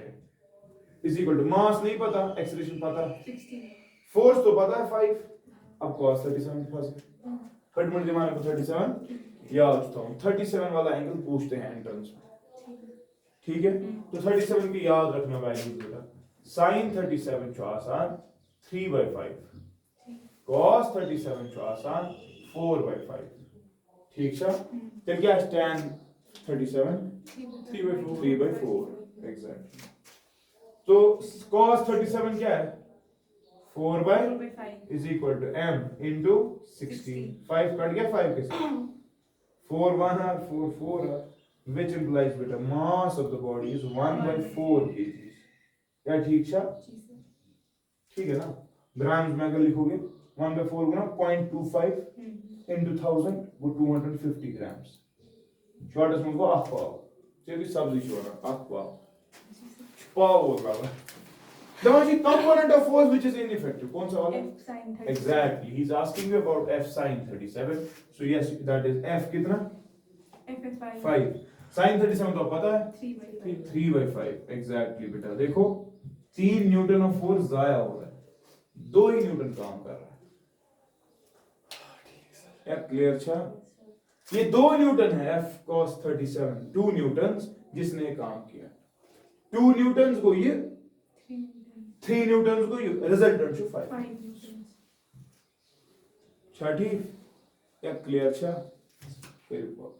is equal to mass नहीं पता एक्सेलरेशन पता 16 फोर्स तो पता है 5 अब cos 37 फंस गए फट मुझे दिमाग में 37 याद रखता हूं 37 वाला एंगल पूछते हैं एंट्रेंस में ठीक है तो 37 की याद रखना वैल्यू बेटा sin 37 जो आसान 3/5 cos 37 जो आसान 4/5 ठीक है तो क्या है tan 37 3/4 एग्जैक्टली तो cos 37 क्या है 4/5 is equal to m into 16 5 cut गया 5 के साथ 4 1 are 4 4 are which implies beta mass of the body is 1/4 kg क्या ठीक है ठीक है ना ग्राम्स में अगर लिखोगे 1/4 गुना 0.25 into 1000 वो 250 grams शॉर्टेस्ट में को आख पाव चलिए सब्जी छोड़ा आख पाव पाव होगा Devanshi, component of force which is ineffective. कौन सा वाला? F sin 37. Exactly. He's asking you about F sin 37. So yes, that is F कितना? F is 5. 5. Sin 37 तो पता है? 3/5. 3/5. Exactly बेटा. देखो 3 न्यूटन ऑफ फोर्स जाया हो रहा है, 2 ही न्यूटन काम कर रहा है. क्या क्लियर छा? ये 2 न्यूटन है F cos 37. 2 न्यूटन जिसने काम किया. 2 न्यूटन को ये 3 Newton. 3 न्यूटन को ये रिजल्टेंट छो 5. 5 Newtons. छा ठीक? क्या क्लियर छा? फिर बोल.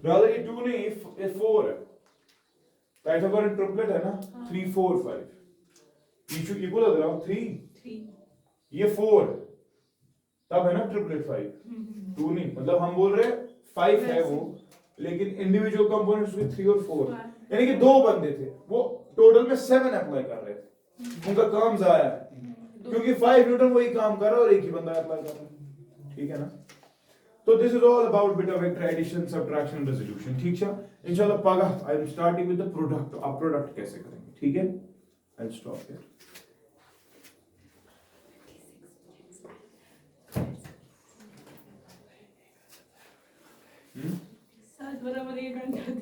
राधा ये 2 नहीं, ये 4 है. पाइथागोरस ट्रिपलेट है ना, 3 4 5. पीछू की बोला था 3, 3. ये 4 तब है ना ट्रिपलेट 5. 2 नहीं, मतलब हम बोल रहे 5 है वो, लेकिन इंडिविजुअल कंपोनेंट्स में 3 और 4. यानी कि 2 बंदे थे, वो टोटल में 7 अप्लाई कर रहे थे. उनका काम जाया है क्योंकि 5 न्यूटन वही काम कर रहा है और एक ही बंदा अप्लाई कर रहा है. ठीक है ना? तो this is all about bit of vector addition, subtraction, resolution. ठीक है? इंशाल्लाह पगह I am starting with the product. आप प्रोडक्ट कैसे करेंगे? ठीक है? I will stop here. सात बराबर 1 घंटा.